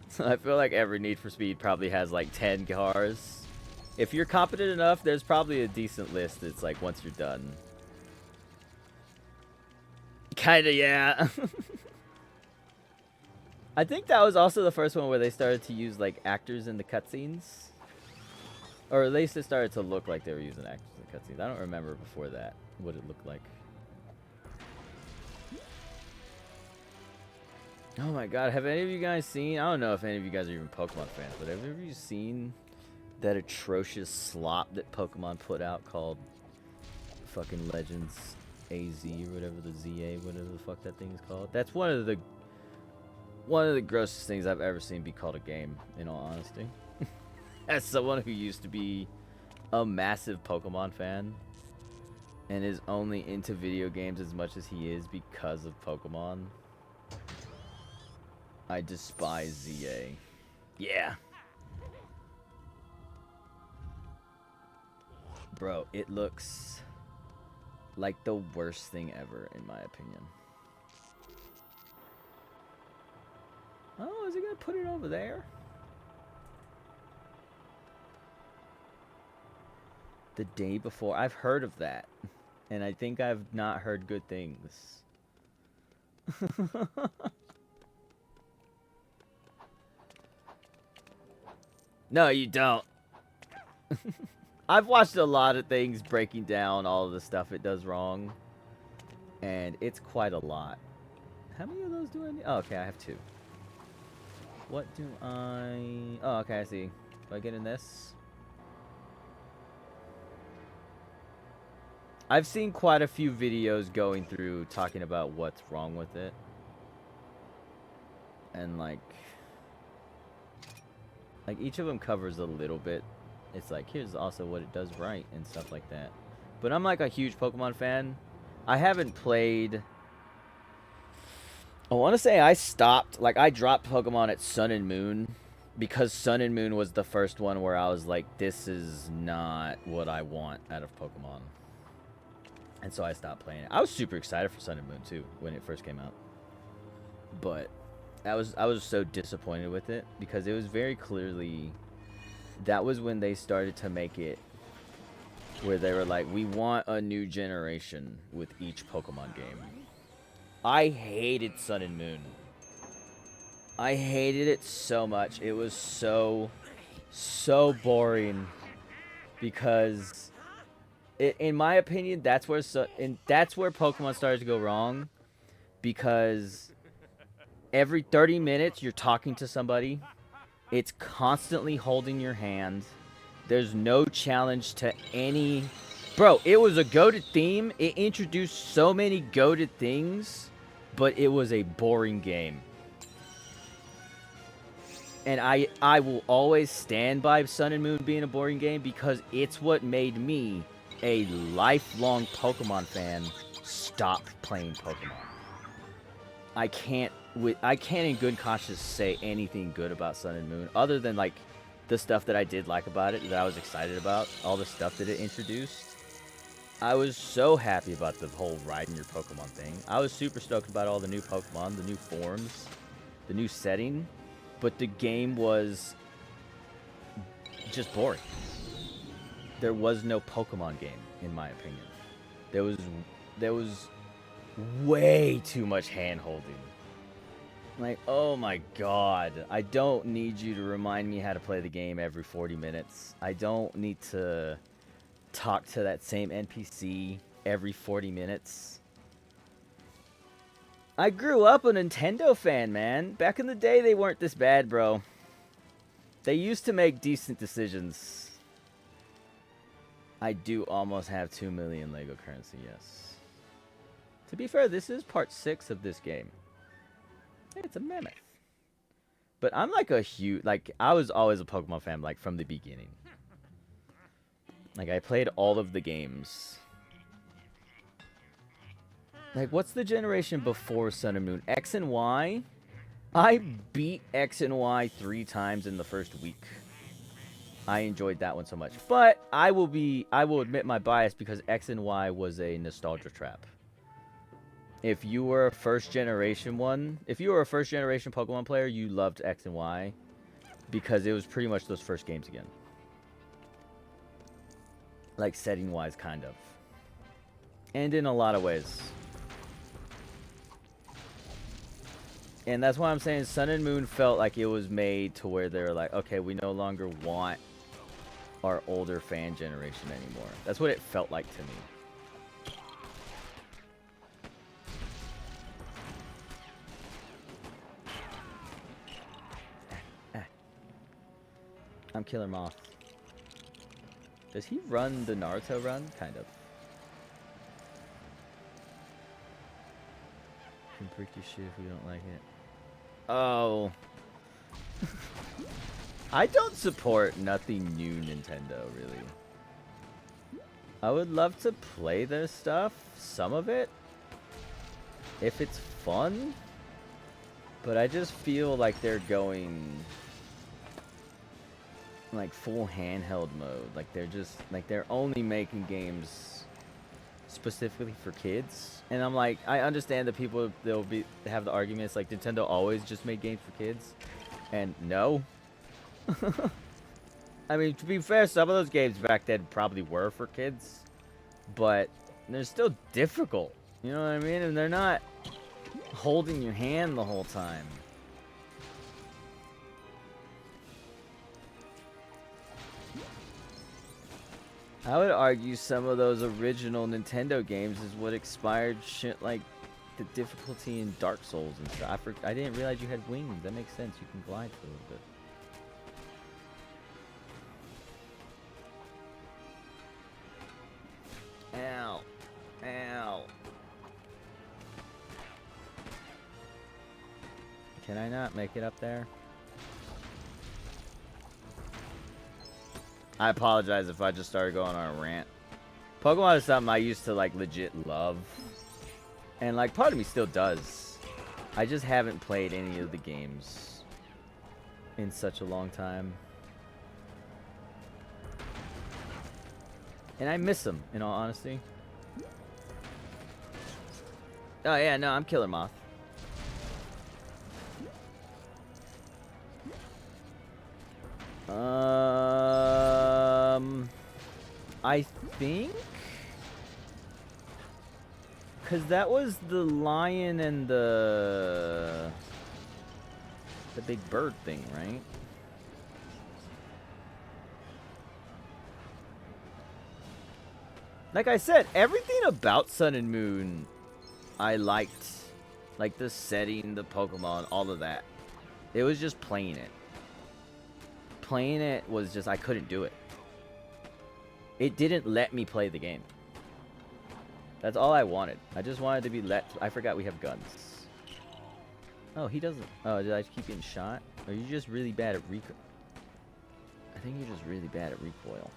So I feel like every Need for Speed probably has like 10 cars. If you're competent enough, there's probably a decent list. It's like once you're done. Kinda, yeah. I think that was also the first one where they started to use like actors in the cutscenes. Or at least it started to look like they were using actors in the cutscenes. I don't remember before that what it looked like. Oh my god, have any of you guys seen... I don't know if any of you guys are even Pokemon fans, but have any of you seen that atrocious slop that Pokemon put out called fucking Legends AZ or whatever, the ZA, whatever the fuck that thing is called? That's one of the grossest things I've ever seen be called a game, in all honesty. As someone who used to be a massive Pokemon fan and is only into video games as much as he is because of Pokemon, I despise ZA. Yeah. Bro, it looks like the worst thing ever, in my opinion. Oh, is he gonna put it over there? The day before. I've heard of that. And I think I've not heard good things. No, you don't. I've watched a lot of things breaking down all of the stuff it does wrong. And it's quite a lot. How many of those do I need? Oh, okay, I have 2. What do I... Oh, okay, I see. Do I get in this? I've seen quite a few videos going through talking about what's wrong with it. And like each of them covers a little bit. It's like, here's also what it does right and stuff like that. But I'm like a huge Pokemon fan. I haven't played... I want to say I stopped, like I dropped Pokemon at Sun and Moon because Sun and Moon was the first one where I was like, this is not what I want out of Pokemon. And so I stopped playing it. I was super excited for Sun and Moon too when it first came out. But I was so disappointed with it because it was very clearly... That was when they started to make it where they were like, we want a new generation with each Pokemon game. I hated Sun and Moon. I hated it so much. It was so boring because in my opinion, that's where Pokemon started to go wrong, because every 30 minutes you're talking to somebody. It's constantly holding your hand. There's no challenge to any... Bro, it was a goated theme. It introduced so many goated things, but it was a boring game. And I will always stand by Sun and Moon being a boring game because it's what made me a lifelong Pokemon fan stop playing Pokemon. I can't in good conscience say anything good about Sun and Moon other than like the stuff that I did like about it, that I was excited about, all the stuff that it introduced. I was so happy about the whole riding your Pokemon thing. I was super stoked about all the new Pokemon, the new forms, the new setting, but the game was just boring. There was no Pokemon game, in my opinion. There was way too much hand-holding. Like, oh my god, I don't need you to remind me how to play the game every 40 minutes. I don't need to talk to that same NPC every 40 minutes. I grew up a Nintendo fan, man. Back in the day, they weren't this bad, bro. They used to make decent decisions. I do almost have 2 million Lego currency, yes. To be fair, this is part 6 of this game. It's a mammoth. But I'm like a huge... Like, I was always a Pokemon fan, like, from the beginning. Like, I played all of the games. Like, what's the generation before Sun and Moon? X and Y? I beat X and Y 3 times in the first week. I enjoyed that one so much. But I will admit my bias because X and Y was a nostalgia trap. If you were a first generation Pokemon player, you loved X and Y because it was pretty much those first games again. Like setting wise, kind of. And in a lot of ways. And that's why I'm saying Sun and Moon felt like it was made to where they're like, okay, we no longer want our older fan generation anymore. That's what it felt like to me. I'm Killer Moth. Does he run the Naruto run? Kind of. Can break your shit if we don't like it. Oh. I don't support nothing new Nintendo, really. I would love to play their stuff, some of it, if it's fun. But I just feel like they're going... like full handheld mode. Like they're just like they're only making games specifically for kids. And I'm like, I understand that people have the arguments like Nintendo always just made games for kids. And no. I mean, to be fair, some of those games back then probably were for kids, but they're still difficult. You know what I mean? And they're not holding your hand the whole time. I would argue some of those original Nintendo games is what inspired shit like the difficulty in Dark Souls and stuff. I didn't realize you had wings. That makes sense. You can glide for a little bit. Ow. Ow. Can I not make it up there? I apologize if I just started going on a rant. Pokemon is something I used to like legit love. And like part of me still does. I just haven't played any of the games in such a long time. And I miss them, in all honesty. Oh yeah, no, I'm Killer Moth. I think... because that was the lion and the big bird thing, right? Like I said, everything about Sun and Moon I liked. Like the setting, the Pokemon, all of that. It was just playing it. Playing it was just, I couldn't do it. It didn't let me play the game. That's all I wanted. I just wanted to be let... I forgot we have guns. Oh, he doesn't. Oh, did I keep getting shot? Or are you just really bad at recoil? I think you're just really bad at recoil.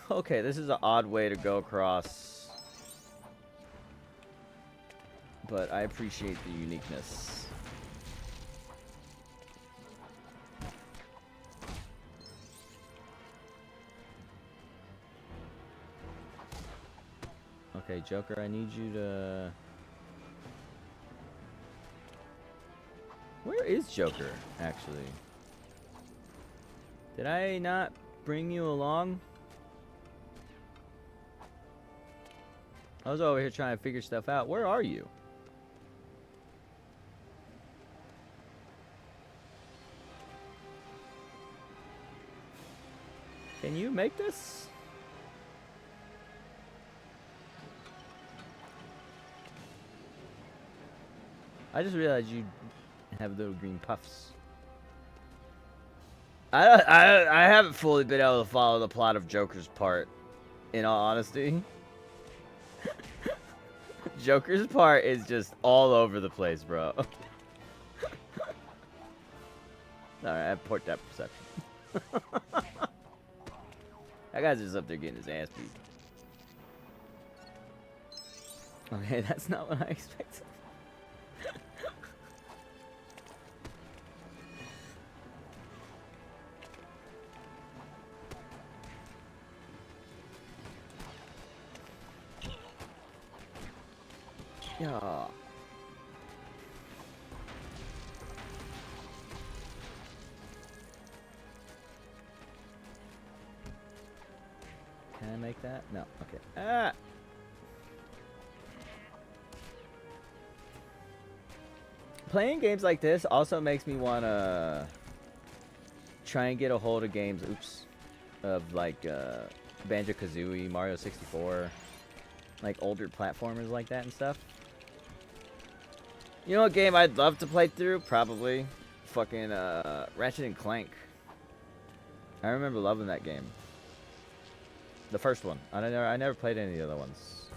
Okay, this is an odd way to go across. But I appreciate the uniqueness. Okay, Joker, I need you to... Where is Joker, actually? Did I not bring you along? I was over here trying to figure stuff out. Where are you? Can you make this? I just realized you have little green puffs. I haven't fully been able to follow the plot of Joker's part, in all honesty. Joker's part is just all over the place, bro. Alright, I have port depth perception. That guy's just up there getting his ass beat. Okay, that's not what I expected. Yeah. Can I make that? No. Okay. Ah! Playing games like this also makes me want to try and get a hold of games, of like Banjo-Kazooie, Mario 64, like older platformers like that and stuff. You know what game I'd love to play through? Probably fucking Ratchet and Clank. I remember loving that game. The first one. I never played any of the other ones.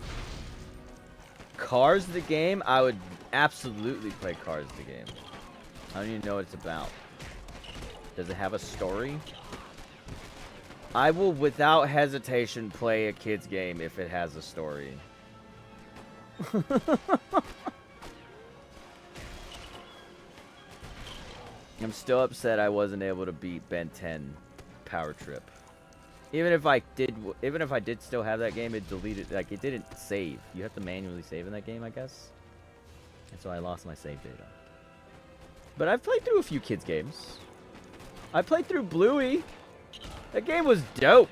Cars the game? I would absolutely play Cars the game. I don't even know what it's about. Does it have a story? I will without hesitation play a kid's game if it has a story. I'm still upset I wasn't able to beat Ben 10 Power Trip. Even if I did still have that game, it deleted, like, it didn't save. You have to manually save in that game, I guess. And so I lost my save data. But I've played through a few kids games. I played through Bluey. That game was dope.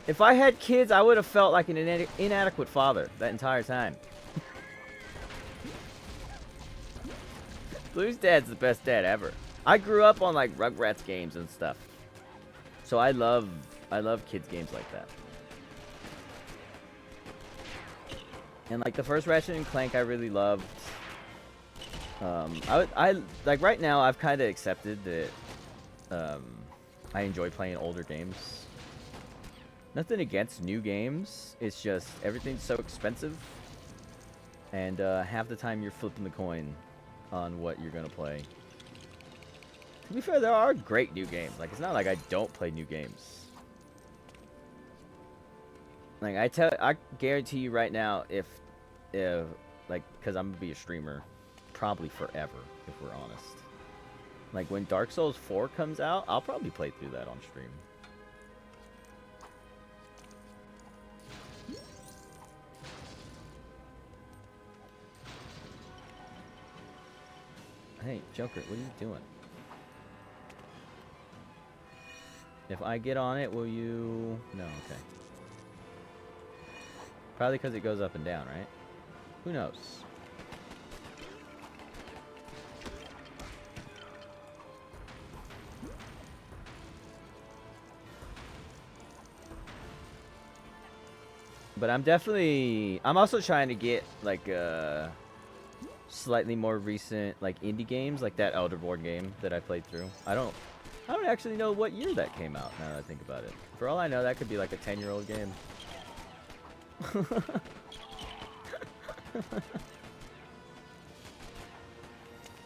If I had kids, I would have felt like an inadequate father that entire time. Blue's dad's the best dad ever. I grew up on like Rugrats games and stuff. So I love kids games like that. And like the first Ratchet and Clank I really loved. I like right now I've kind of accepted that I enjoy playing older games. Nothing against new games. It's just everything's so expensive. And half the time you're flipping the coin on what you're gonna play. To be fair, there are great new games. Like, it's not like I don't play new games. Like, I guarantee you right now, if like, because I'm gonna be a streamer probably forever, if we're honest. Like, when Dark Souls 4 comes out, I'll probably play through that on stream. Hey, Joker, what are you doing? If I get on it, will you... No, okay. Probably because it goes up and down, right? Who knows? But I'm also trying to get, like, slightly more recent, like, indie games, like that Elderborn game that I played through. I don't I don't actually know what year that came out, now that I think about it. For all I know, that could be like a 10-year-old game.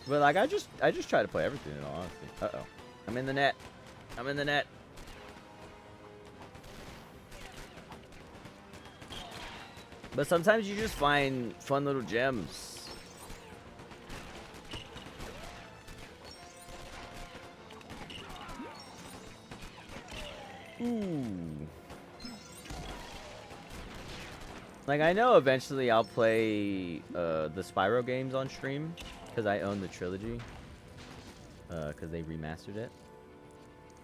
But like I just try to play everything in all honesty. Uh-oh. I'm in the net. I'm in the net. But sometimes you just find fun little gems. Ooh. Like, I know eventually I'll play the Spyro games on stream, because I own the trilogy, because they remastered it.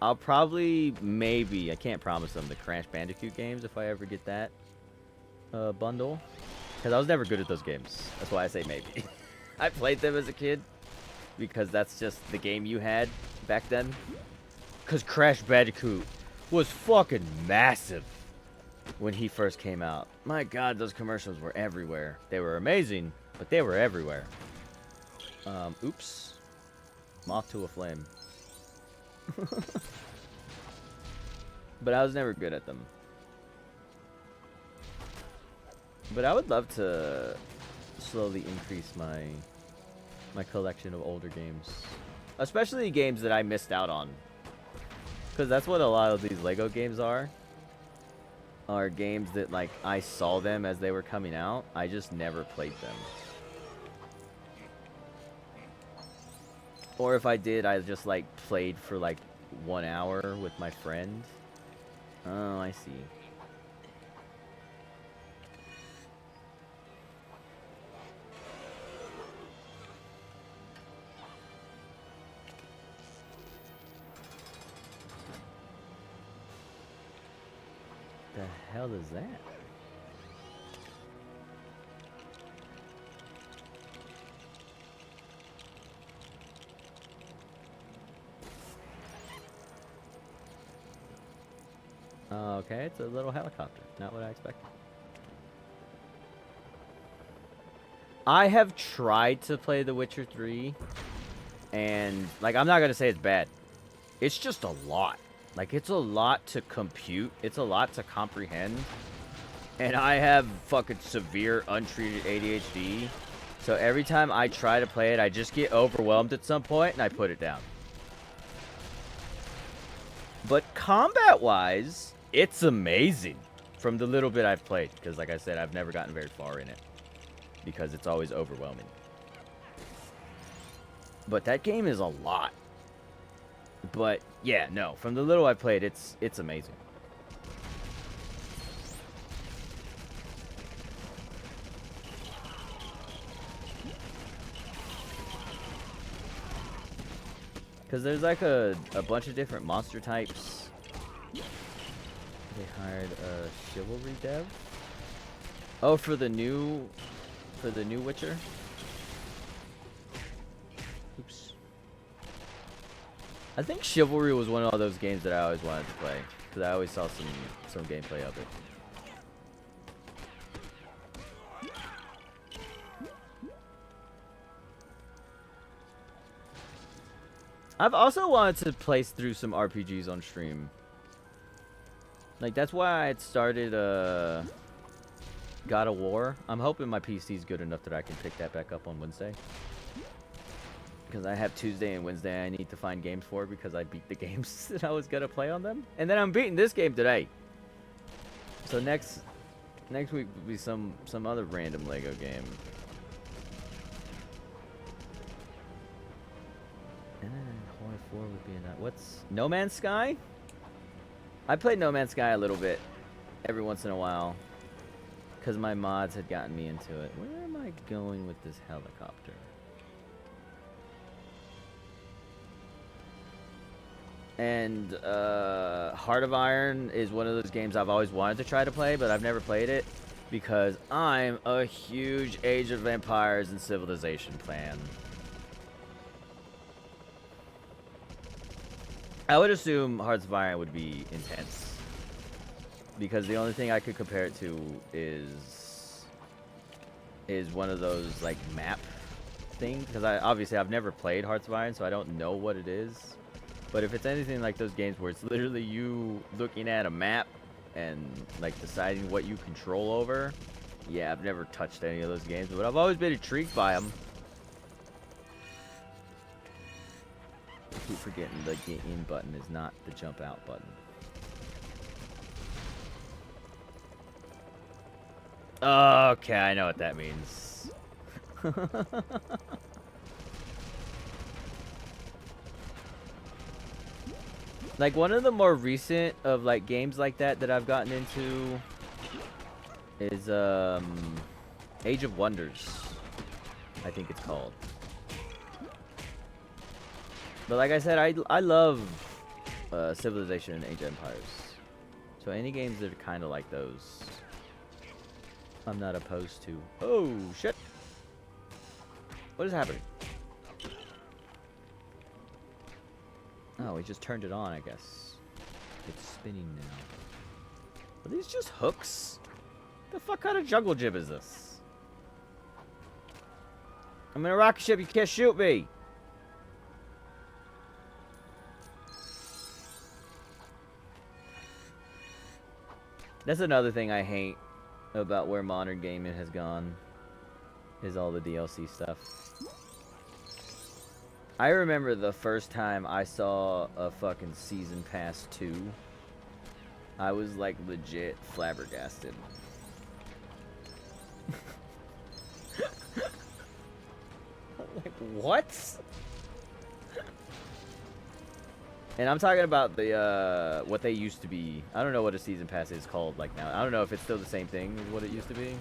I'll probably, maybe, I can't promise them, the Crash Bandicoot games, if I ever get that bundle. Because I was never good at those games. That's why I say maybe. I played them as a kid, because that's just the game you had back then. Because Crash Bandicoot was fucking massive when he first came out. My god, those commercials were everywhere. They were amazing, but they were everywhere. Oops. Moth to a flame. But I was never good at them. But I would love to slowly increase my collection of older games. Especially games that I missed out on. Because that's what a lot of these Lego games are games that, like, I saw them as they were coming out. I just never played them. Or if I did, I just, like, played for, like, 1 hour with my friend. Oh, I see. The hell is that? Okay, it's a little helicopter. Not what I expected. I have tried to play The Witcher 3, and, like, I'm not gonna say it's bad. It's just a lot. Like, it's a lot to compute. It's a lot to comprehend. And I have fucking severe untreated ADHD. So every time I try to play it, I just get overwhelmed at some point and I put it down. But combat-wise, it's amazing from the little bit I've played. Because, like I said, I've never gotten very far in it. Because it's always overwhelming. But that game is a lot. But yeah, no. From the little I played, it's amazing. Because there's like a bunch of different monster types. They hired a chivalry dev. Oh, for the new Witcher. Oops. I think Chivalry was one of those games that I always wanted to play, because I always saw some gameplay of it. I've also wanted to play through some RPGs on stream. Like, that's why I had started God of War. I'm hoping my PC is good enough that I can pick that back up on Wednesday. Because I have Tuesday and Wednesday I need to find games for, because I beat the games that I was going to play on them. And then I'm beating this game today. So next week will be some other random Lego game. And then Horror 4 would be enough. What's No Man's Sky? I played No Man's Sky a little bit every once in a while. Because my mods had gotten me into it. Where am I going with this helicopter? And Heart of Iron is one of those games I've always wanted to try to play, but I've never played it because I'm a huge Age of Empires and Civilization fan. I would assume Hearts of Iron would be intense, because the only thing I could compare it to is one of those like map things. Because obviously I've never played Hearts of Iron, so I don't know what it is. But if it's anything like those games where it's literally you looking at a map and like deciding what you control over, yeah, I've never touched any of those games, but I've always been intrigued by them. I keep forgetting the get in button is not the jump out button. Okay, I know what that means. Like, one of the more recent of, like, games like that that I've gotten into is, Age of Wonders, I think it's called. But like I said, I love Civilization and Age of Empires. So any games that are kind of like those, I'm not opposed to. Oh, shit. What is happening? Oh, we just turned it on, I guess. It's spinning now. Are these just hooks? The fuck kind of jungle gym is this? I'm in a rocket ship, you can't shoot me! That's another thing I hate about where modern gaming has gone, is all the DLC stuff. I remember the first time I saw a fucking Season Pass 2, I was like legit flabbergasted. Like, what? And I'm talking about the, what they used to be. I don't know what a Season Pass is called, like, now. I don't know if it's still the same thing as what it used to be.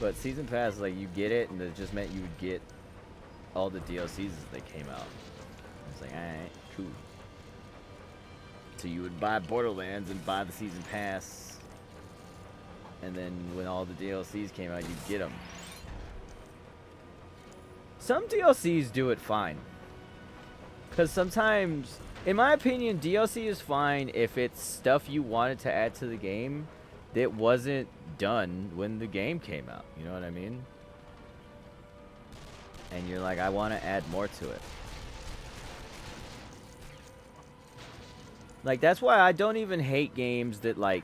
But Season Pass, like, you get it, and it just meant you would get all the DLCs as they came out. It's like, alright, cool. So you would buy Borderlands and buy the Season Pass. And then when all the DLCs came out, you'd get them. Some DLCs do it fine. Because sometimes, in my opinion, DLC is fine if it's stuff you wanted to add to the game that wasn't done when the game came out. You know what I mean? And you're like, I want to add more to it. Like, that's why I don't even hate games that, like,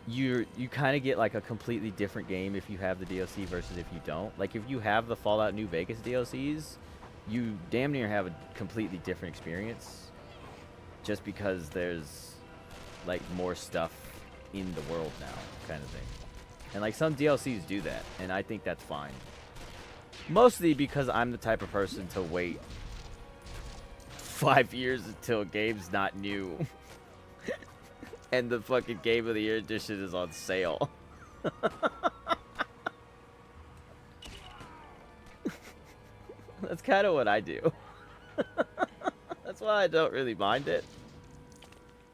you kind of get, like, a completely different game if you have the DLC versus if you don't. Like, if you have the Fallout New Vegas DLCs, you damn near have a completely different experience. Just because there's, like, more stuff in the world now, kind of thing. And, like, some DLCs do that, and I think that's fine. Mostly because I'm the type of person to wait 5 years until a game's not new. And the fucking Game of the Year edition is on sale. That's kind of what I do. That's why I don't really mind it.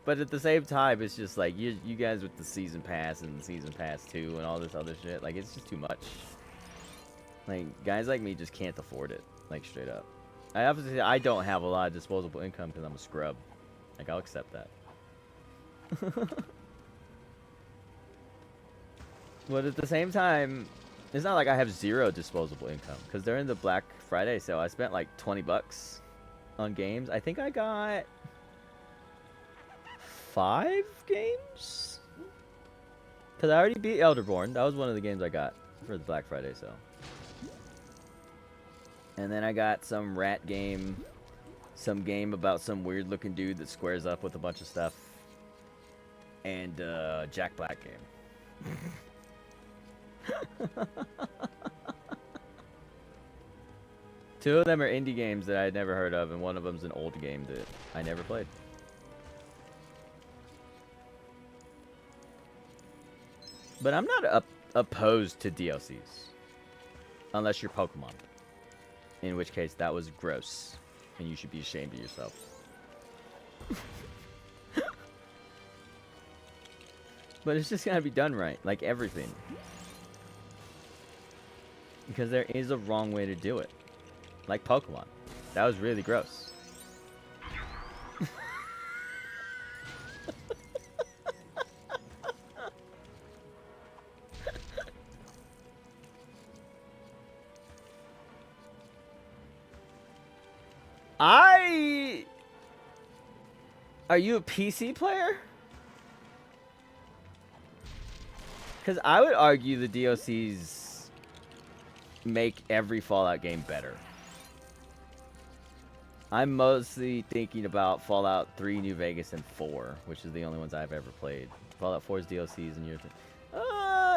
But at the same time, it's just like, you guys with the Season Pass and the Season Pass 2 and all this other shit, like, it's just too much. Like, guys like me just can't afford it. Like, straight up. I don't have a lot of disposable income because I'm a scrub. Like, I'll accept that. But at the same time, it's not like I have zero disposable income. Because during the Black Friday sale, I spent like 20 bucks on games. I think I got 5 games? Because I already beat Elderborn. That was one of the games I got for the Black Friday sale. And then I got some rat game, some game about some weird looking dude that squares up with a bunch of stuff, and Jack Black game. Two of them are indie games that I had never heard of, and one of them's an old game that I never played. But I'm not opposed to DLCs, unless you're Pokemon. In which case, that was gross. And you should be ashamed of yourself. But it's just gotta be done right. Like everything. Because there is a wrong way to do it. Like Pokemon. That was really gross. Are you a PC player? Because I would argue the DLCs make every Fallout game better. I'm mostly thinking about Fallout 3, New Vegas, and 4, which is the only ones I've ever played. Fallout 4's DLCs and your...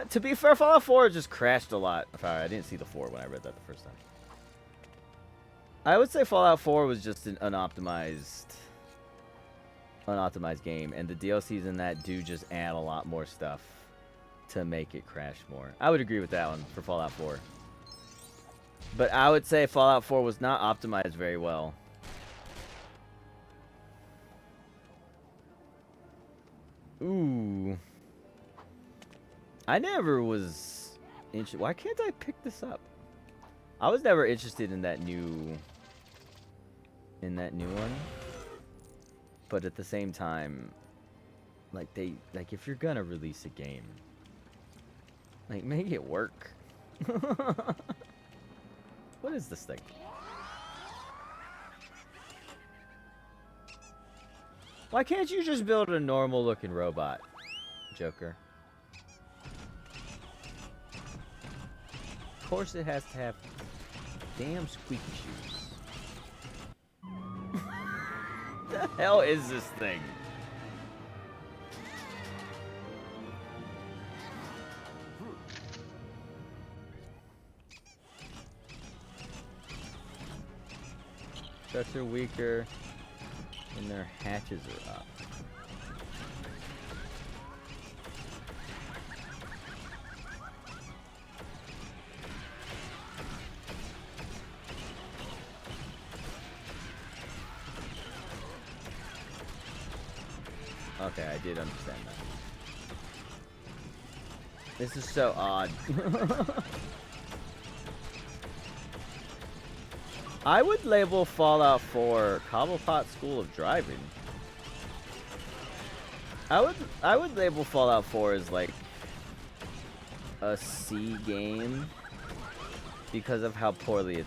to be fair, Fallout 4 just crashed a lot. Sorry, I didn't see the 4 when I read that the first time. I would say Fallout 4 was just an unoptimized game, and the DLCs in that do just add a lot more stuff to make it crash more. I would agree with that one for Fallout 4. But I would say Fallout 4 was not optimized very well. Ooh. I never was interested. Why can't I pick this up? I was never interested in that new one. But at the same time, like if you're gonna release a game, like make it work. What is this thing? Why can't you just build a normal looking robot, Joker? Of course it has to have damn squeaky shoes. The hell is this thing? Trucks are weaker when their hatches are up. Okay, I did understand that. This is so odd. I would label Fallout 4 Cobblepot School of Driving. I would label Fallout 4 as like a C game because of how poorly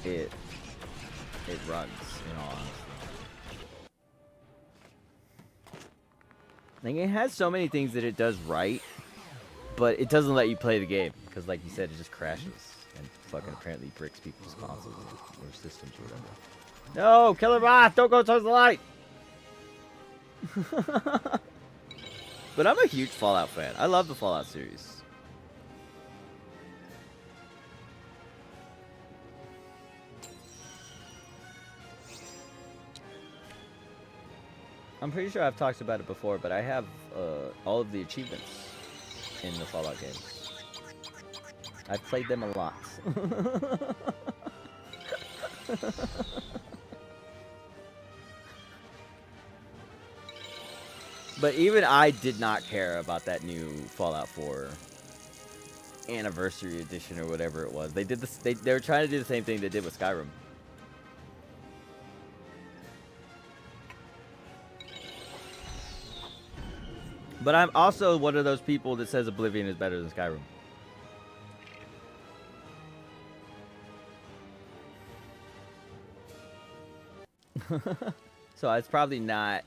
it runs, in all honesty. Like, it has so many things that it does right, but it doesn't let you play the game because, like you said, it just crashes and fucking apparently breaks people's consoles or systems or whatever. No, Killer Bot, don't go towards the light. But I'm a huge Fallout fan. I love the Fallout series. I'm pretty sure I've talked about it before, but I have all of the achievements in the Fallout games. I've played them a lot. But even I did not care about that new Fallout 4 Anniversary Edition or whatever it was. They did this. They were trying to do the same thing they did with Skyrim. But I'm also one of those people that says Oblivion is better than Skyrim. So it's probably not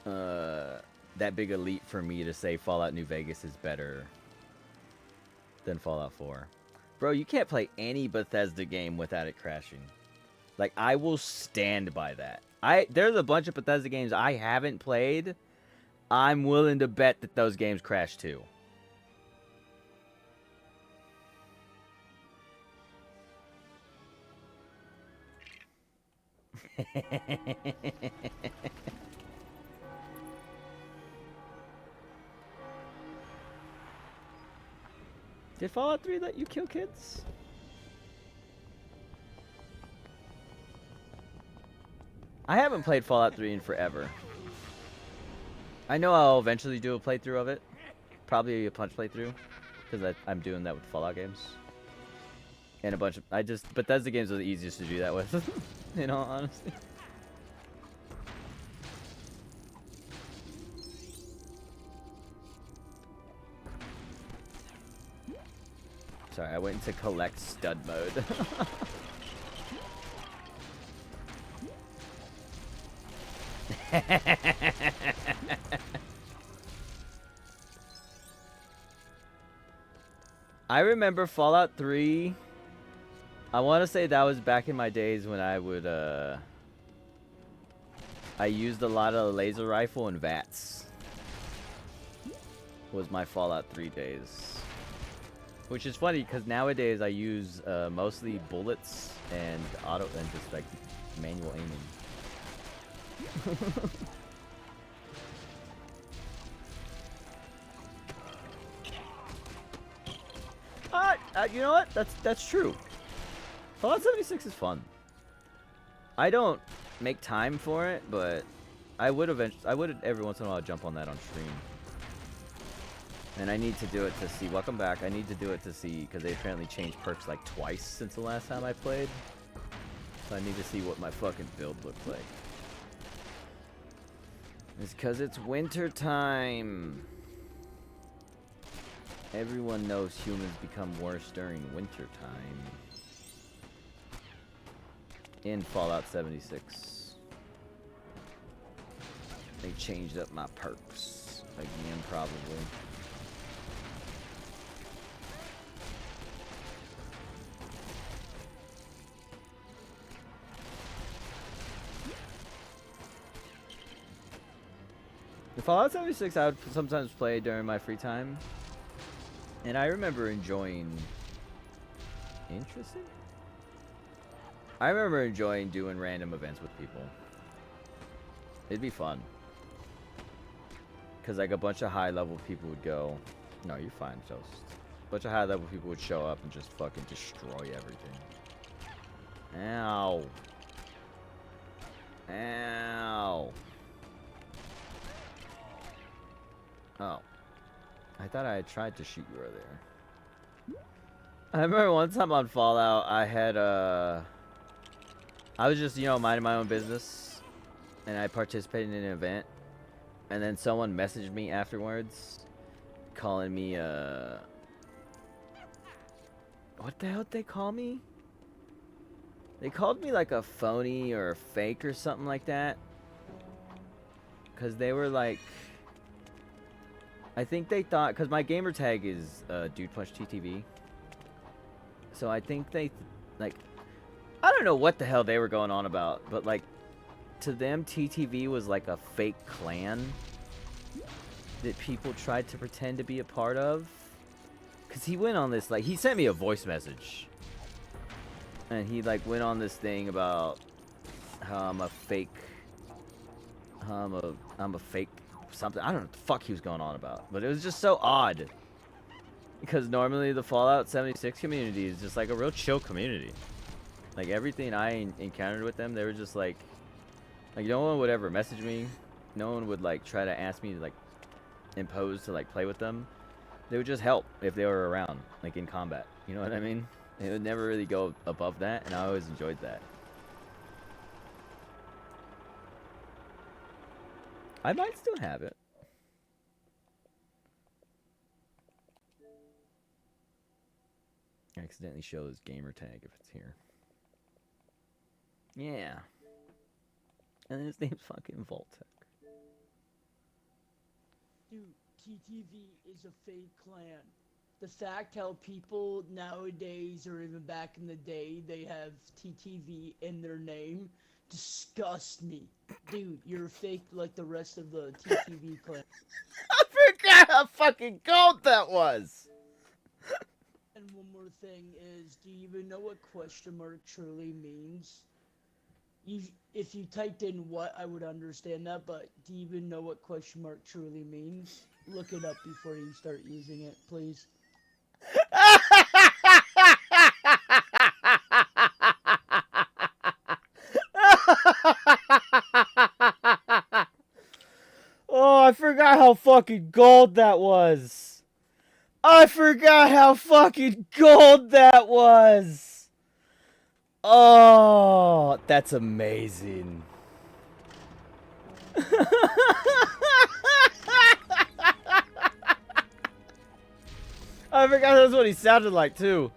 that big a leap for me to say Fallout New Vegas is better than Fallout 4. Bro, you can't play any Bethesda game without it crashing. Like, I will stand by that. There's a bunch of Bethesda games I haven't played. I'm willing to bet that those games crash too. Did Fallout 3 let you kill kids? I haven't played Fallout 3 in forever. I know I'll eventually do a playthrough of it. Probably a punch playthrough. Because I'm doing that with Fallout games. And a bunch of... Bethesda games are the easiest to do that with. In all honesty. Sorry, I went into collect stud mode. I remember Fallout 3. I want to say that was back in my days when I would, I used a lot of laser rifle and VATS. Was my Fallout 3 days. Which is funny, because nowadays I use, mostly bullets and and just, like, manual aiming. You know what? That's true. Fallout 76 is fun. I don't make time for it, but I would every once in a while jump on that on stream. And I need to do it to see. Welcome back. I need to do it to see, because they apparently changed perks like twice since the last time I played. So I need to see what my fucking build looks like. It's because it's winter time. Everyone knows humans become worse during winter time. In Fallout 76. They changed up my perks. Again, probably. The Fallout 76 I would sometimes play during my free time. And I remember enjoying... Interesting? I remember enjoying doing random events with people. It'd be fun. Because like a bunch of high level people would go... No, you're fine, Toast. A bunch of high level people would show up and just fucking destroy everything. Ow. Ow. Oh. I thought I had tried to shoot you earlier. I remember one time on Fallout, I had, I was just, you know, minding my own business. And I participated in an event. And then someone messaged me afterwards. Calling me, what the hell did they call me? They called me like a phony or a fake or something like that. Because they were like... I think they thought, because my gamer tag is Dude Punch TTV. So I think they, like, I don't know what the hell they were going on about, but like, to them, TTV was like a fake clan that people tried to pretend to be a part of. Because he went on this, like, he sent me a voice message. And he, like, went on this thing about how I'm a fake, I'm a fake something. I don't know what the fuck he was going on about, but it was just so odd, because normally the Fallout 76 community is just like a real chill community. Like everything I encountered with them, they were just like no one would ever message me, no one would like try to ask me to like impose to like play with them. They would just help if they were around, like in combat, you know what I mean? It would never really go above that, and I always enjoyed that. I might still have it. I accidentally show his gamer tag if it's here. Yeah. And his name's fucking Voltec. Dude, TTV is a fake clan. The fact how people nowadays, or even back in the day, they have TTV in their name disgusts me. Dude, you're fake like the rest of the TTV clan. I forgot how fucking gold that was! And one more thing is, do you even know what question mark truly means? If you typed in what, I would understand that, but do you even know what question mark truly means? Look it up before you start using it, please. Oh, I forgot how fucking gold that was. I forgot how fucking gold that was. Oh, that's amazing. I forgot that's what he sounded like, too.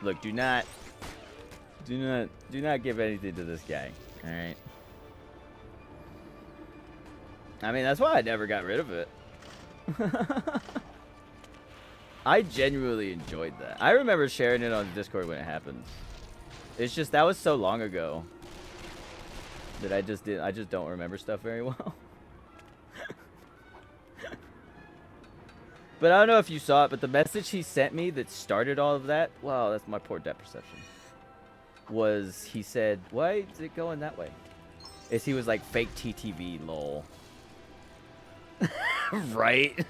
Look, do not give anything to this guy. All right. I mean, that's why I never got rid of it. I genuinely enjoyed that. I remember sharing it on Discord when it happened. It's just that was so long ago that I just don't remember stuff very well. But I don't know if you saw it, but the message he sent me that started all of that, wow, that's my poor depth perception, was he said, why is it going that way? He was like, fake TTV, lol. Right?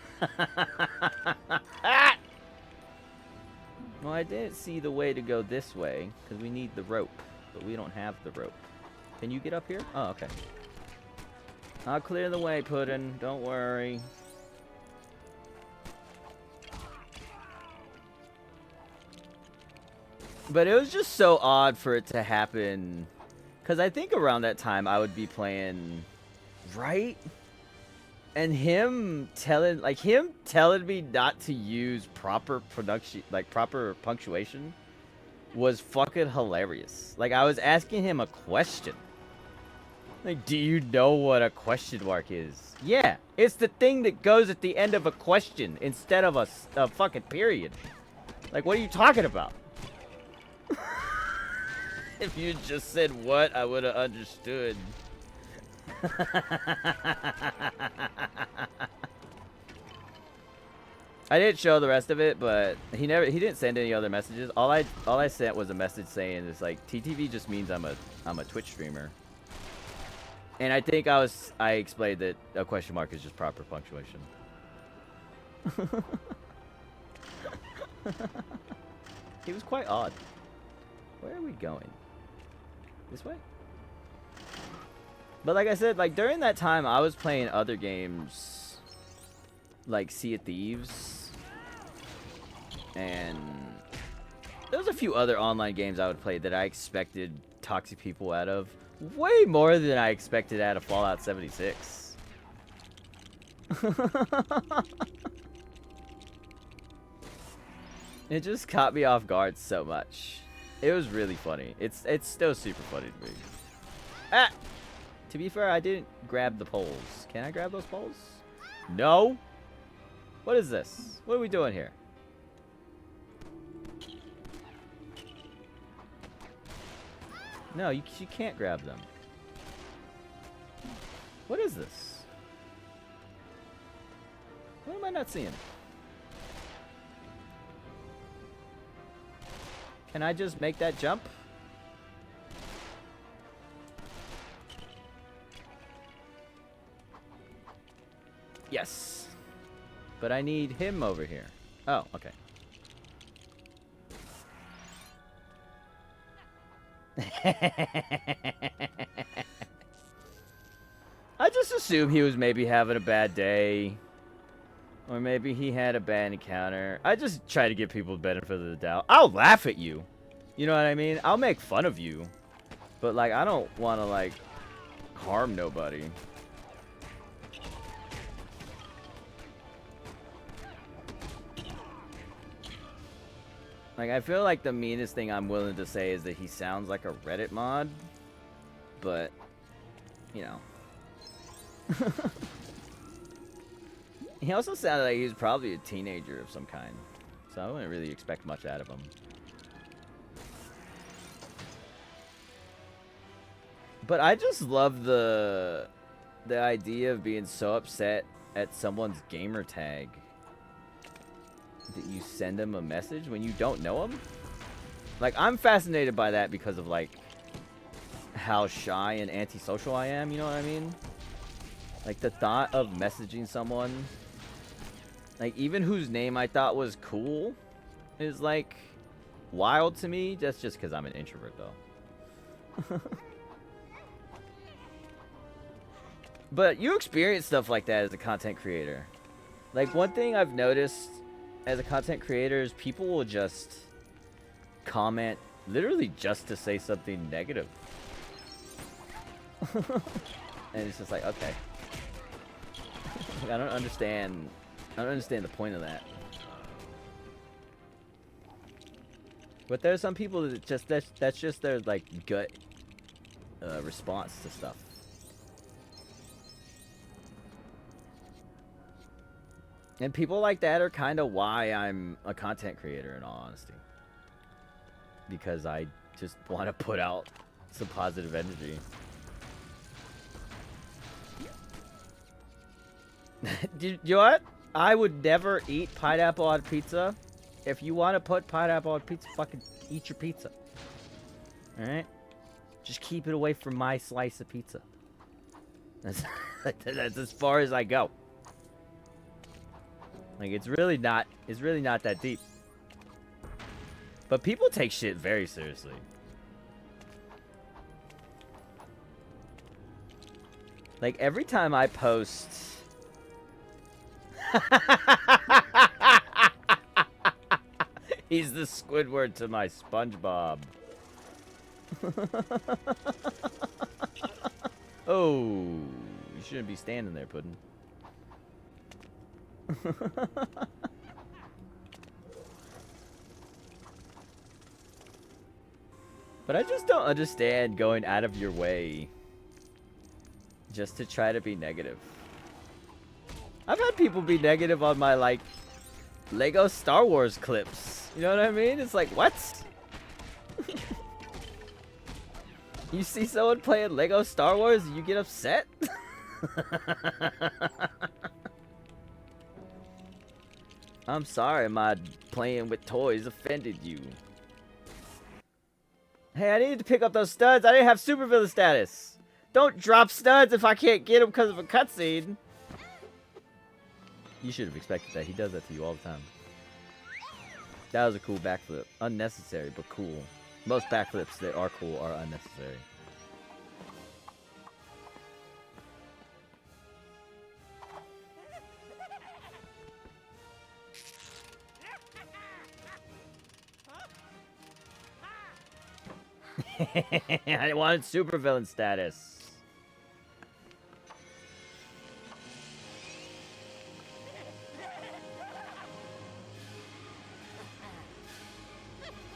Well, I didn't see the way to go this way, because we need the rope, but we don't have the rope. Can you get up here? Oh, okay. I'll clear the way, Puddin'. Don't worry. But it was just so odd for it to happen, because I think around that time I would be playing, right? And him telling me not to use proper punctuation was fucking hilarious. Like, I was asking him a question. Like, do you know what a question mark is? Yeah, it's the thing that goes at the end of a question instead of a fucking period. Like, what are you talking about? If you just said what, I would have understood. I didn't show the rest of it, but he didn't send any other messages. All I sent was a message saying it's like TTV just means I'm a Twitch streamer. And I think I explained that a question mark is just proper punctuation. It was quite odd. Where are we going? This way? But like I said, like during that time I was playing other games like Sea of Thieves, and there was a few other online games I would play that I expected toxic people out of. Way more than I expected out of Fallout 76. It just caught me off guard so much. It was really funny. It's still super funny to me. Ah! To be fair, I didn't grab the poles. Can I grab those poles? No? What is this? What are we doing here? No, you can't grab them. What is this? What am I not seeing? Can I just make that jump? Yes. But I need him over here. Oh, okay. I just assumed he was maybe having a bad day. Or maybe he had a bad encounter. I just try to give people the benefit of the doubt. I'll laugh at you. You know what I mean? I'll make fun of you. But, like, I don't want to, like, harm nobody. Like, I feel like the meanest thing I'm willing to say is that he sounds like a Reddit mod. But, you know. He also sounded like he was probably a teenager of some kind. So I wouldn't really expect much out of him. But I just love the idea of being so upset at someone's gamer tag that you send them a message when you don't know them. Like, I'm fascinated by that because of, like, how shy and antisocial I am, you know what I mean? Like, the thought of messaging someone, like, even whose name I thought was cool, is, like, wild to me. That's just because I'm an introvert, though. But you experience stuff like that as a content creator. Like, one thing I've noticed as a content creator is people will just comment literally just to say something negative. And it's just like, okay. Like, I don't understand the point of that. But there's some people that just that's just their like gut response to stuff. And people like that are kind of why I'm a content creator, in all honesty. Because I just want to put out some positive energy. You know what? I would never eat pineapple on pizza. If you want to put pineapple on pizza, fucking eat your pizza. Alright? Just keep it away from my slice of pizza. That's as far as I go. Like, it's really not that deep. But people take shit very seriously. Like, every time I post... He's the Squidward to my SpongeBob. Oh, you shouldn't be standing there, Puddin'. But I just don't understand going out of your way just to try to be negative. I've had people be negative on my, like, Lego Star Wars clips. You know what I mean? It's like, what? You see someone playing Lego Star Wars and you get upset? I'm sorry my playing with toys offended you. Hey, I needed to pick up those studs. I didn't have supervillain status. Don't drop studs if I can't get them because of a cutscene. You should have expected that. He does that to you all the time. That was a cool backflip. Unnecessary, but cool. Most backflips that are cool are unnecessary. I wanted supervillain status.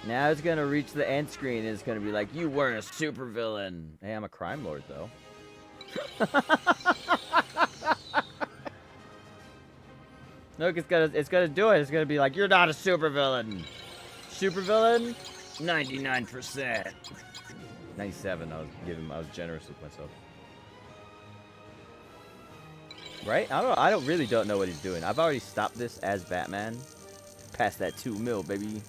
Now it's gonna reach the end screen and it's gonna be like, you weren't a supervillain. Hey, I'm a crime lord though. Look, it's gonna do it. It's gonna be like, you're not a supervillain. Supervillain? 99%. 97. I was generous with myself. Right? I really don't know what he's doing. I've already stopped this as Batman. Past that 2 mil, baby.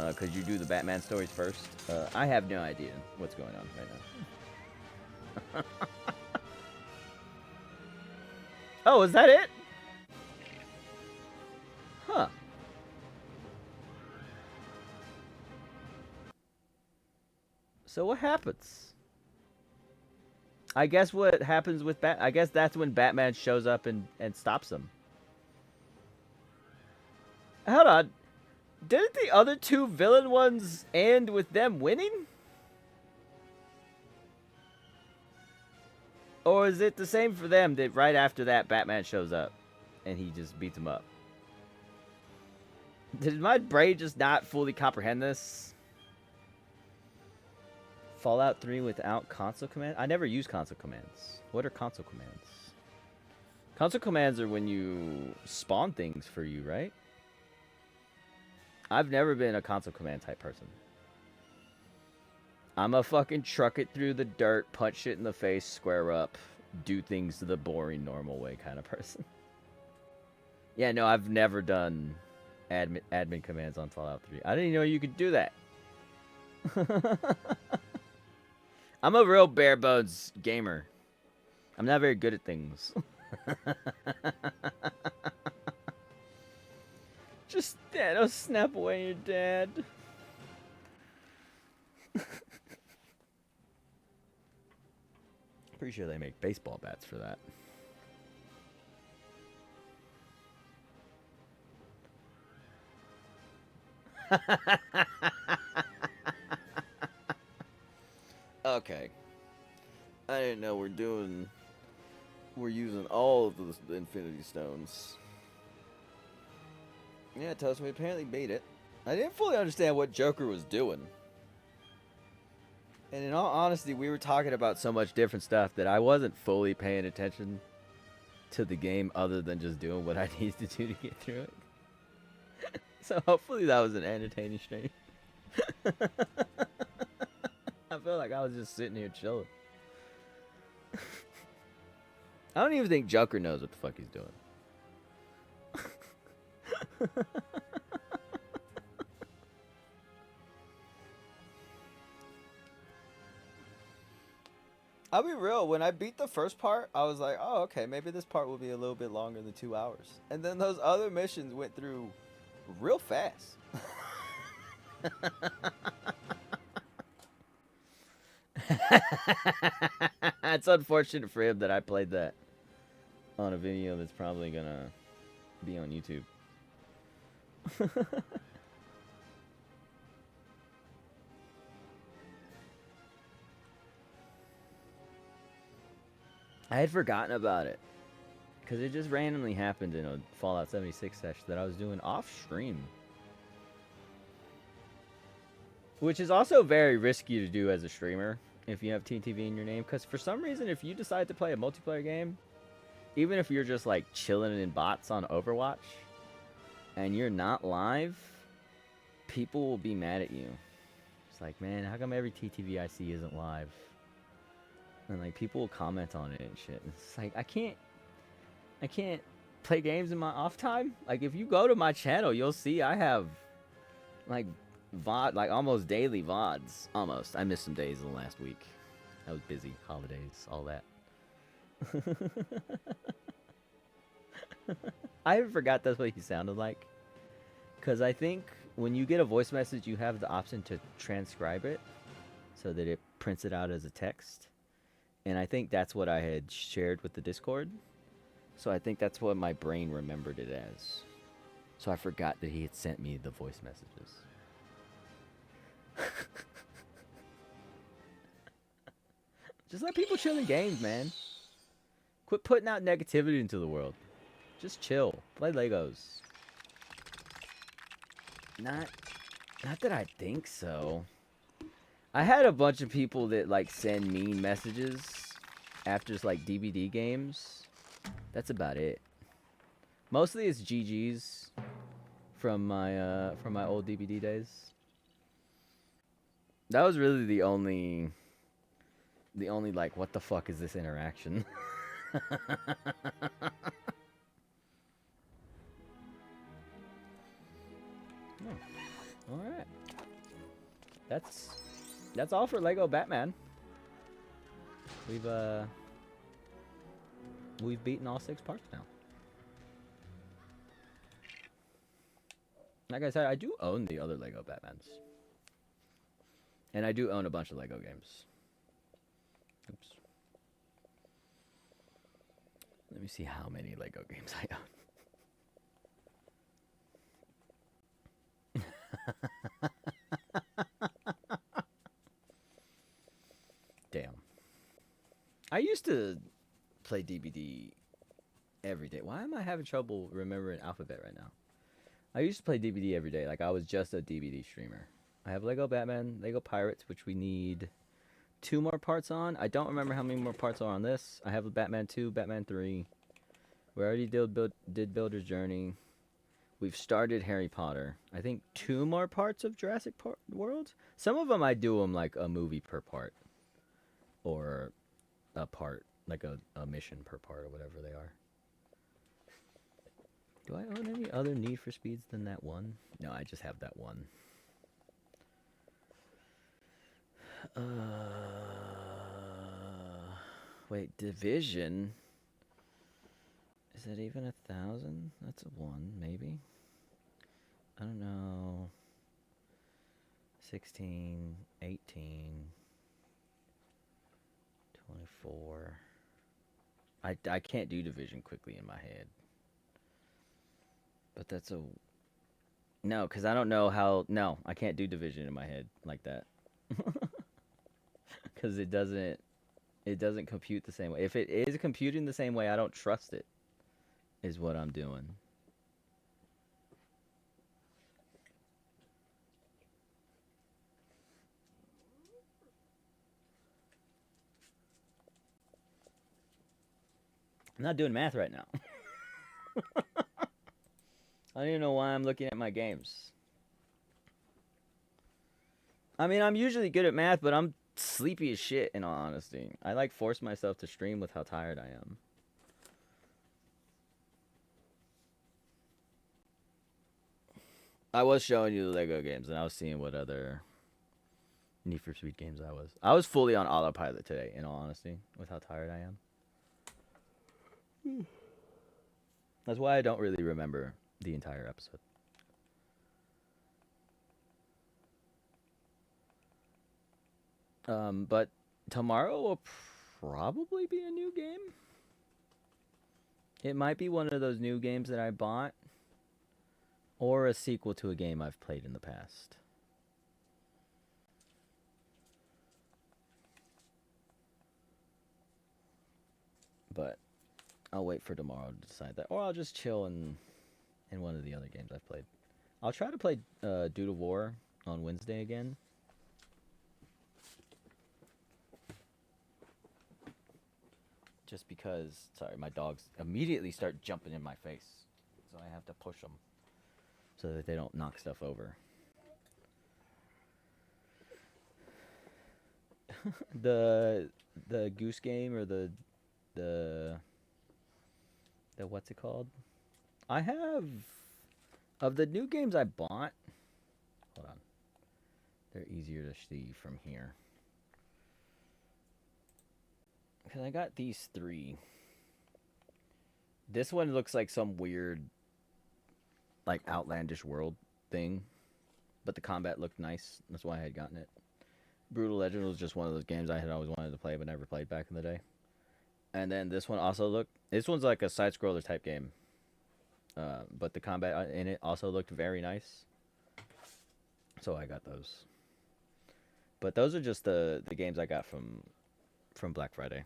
Because you do the Batman stories first. I have no idea what's going on right now. Oh, is that it? Huh. So what happens? I guess what happens with I guess that's when Batman shows up and stops him. Hold on. Didn't the other 2 villain ones end with them winning? Or is it the same for them that right after that Batman shows up and he just beats him up? Did my brain just not fully comprehend this? Fallout 3 without console commands? I never use console commands. What are console commands? Console commands are when you spawn things for you, right? I've never been a console command type person. I'm a fucking truck it through the dirt, punch shit in the face, square up, do things the boring, normal way kind of person. Yeah, no, I've never done admin commands on Fallout 3. I didn't even know you could do that. I'm a real bare bones gamer. I'm not very good at things. Just Thanos snap away your dad. Pretty sure they make baseball bats for that. Okay. I didn't know we're using all of the Infinity Stones. Yeah, Toast, we apparently beat it. I didn't fully understand what Joker was doing. And in all honesty, we were talking about so much different stuff that I wasn't fully paying attention to the game other than just doing what I needed to do to get through it. So hopefully that was an entertaining stream. I feel like I was just sitting here chilling. I don't even think Joker knows what the fuck he's doing. I'll be real, when I beat the first part, I was like, oh, okay, maybe this part will be a little bit longer than 2 hours. And then those other missions went through real fast. It's unfortunate for him that I played that on a video that's probably gonna be on YouTube. I had forgotten about it because it just randomly happened in a Fallout 76 session that I was doing off stream, which is also very risky to do as a streamer if you have TTV in your name, because for some reason if you decide to play a multiplayer game, even if you're just like chilling in bots on Overwatch and you're not live, people will be mad at you. It's like, man, how come every TTV I see isn't live? And like people will comment on it and shit. It's like I can't play games in my off time. Like if you go to my channel, you'll see I have like VOD, like almost daily VODs. Almost. I missed some days in the last week. I was busy, holidays, all that. I forgot that's what he sounded like. Because I think when you get a voice message, you have the option to transcribe it so that it prints it out as a text. And I think that's what I had shared with the Discord. So I think that's what my brain remembered it as. So I forgot that he had sent me the voice messages. Just let people chill in games, man. Quit putting out negativity into the world. Just chill. Play Legos. Not that I think so. I had a bunch of people that like send mean messages after like DVD games. That's about it. Mostly it's GGs from my old DVD days. That was really the only like what the fuck is this interaction? Oh, all right. That's all for Lego Batman. We've beaten all 6 parts now. Like I said, I do own the other Lego Batmans. And I do own a bunch of Lego games. Oops. Let me see how many Lego games I own. Damn. I used to play DBD every day. Why am I having trouble remembering alphabet right now? I used to play DBD every day. Like I was just a DBD streamer. I have Lego Batman, Lego Pirates, which we need 2 more parts on. I don't remember how many more parts are on this. I have a Batman 2, Batman 3. We already did Builder's Journey. We've started Harry Potter. I think 2 more parts of Jurassic World. Some of them I do them like a movie per part. Or a part, like a mission per part or whatever they are. Do I own any other Need for Speeds than that one? No, I just have that one. Wait, Division? Is it even 1,000? That's a 1, maybe. I don't know. 16, 18, 24. I can't do Division quickly in my head. But that's a... No, because I don't know how... No, I can't do Division in my head like that. Because it doesn't compute the same way. If it is computing the same way, I don't trust it, is what I'm doing. I'm not doing math right now. I don't even know why I'm looking at my games. I mean, I'm usually good at math, but I'm sleepy as shit, in all honesty. I like force myself to stream with how tired I am. I was showing you the Lego games, and I was seeing what other Need for Speed games I was. I was fully on autopilot today, in all honesty, with how tired I am. That's why I don't really remember the entire episode. But tomorrow will probably be a new game. It might be one of those new games that I bought, or a sequel to a game I've played in the past. But I'll wait for tomorrow to decide that, or I'll just chill in one of the other games I've played. I'll try to play Dude of War on Wednesday again. Just because, sorry, my dogs immediately start jumping in my face, so I have to push them so that they don't knock stuff over. the goose game, or the what's it called? I have, of the new games I bought, hold on, they're easier to see from here. Because I got these 3. This one looks like some weird, like, outlandish world thing, but the combat looked nice. That's why I had gotten it. Brutal Legend was just one of those games I had always wanted to play but never played back in the day. And then this one also looked, this one's like a side-scroller type game. But the combat in it also looked very nice. So I got those. But those are just the games I got from Black Friday.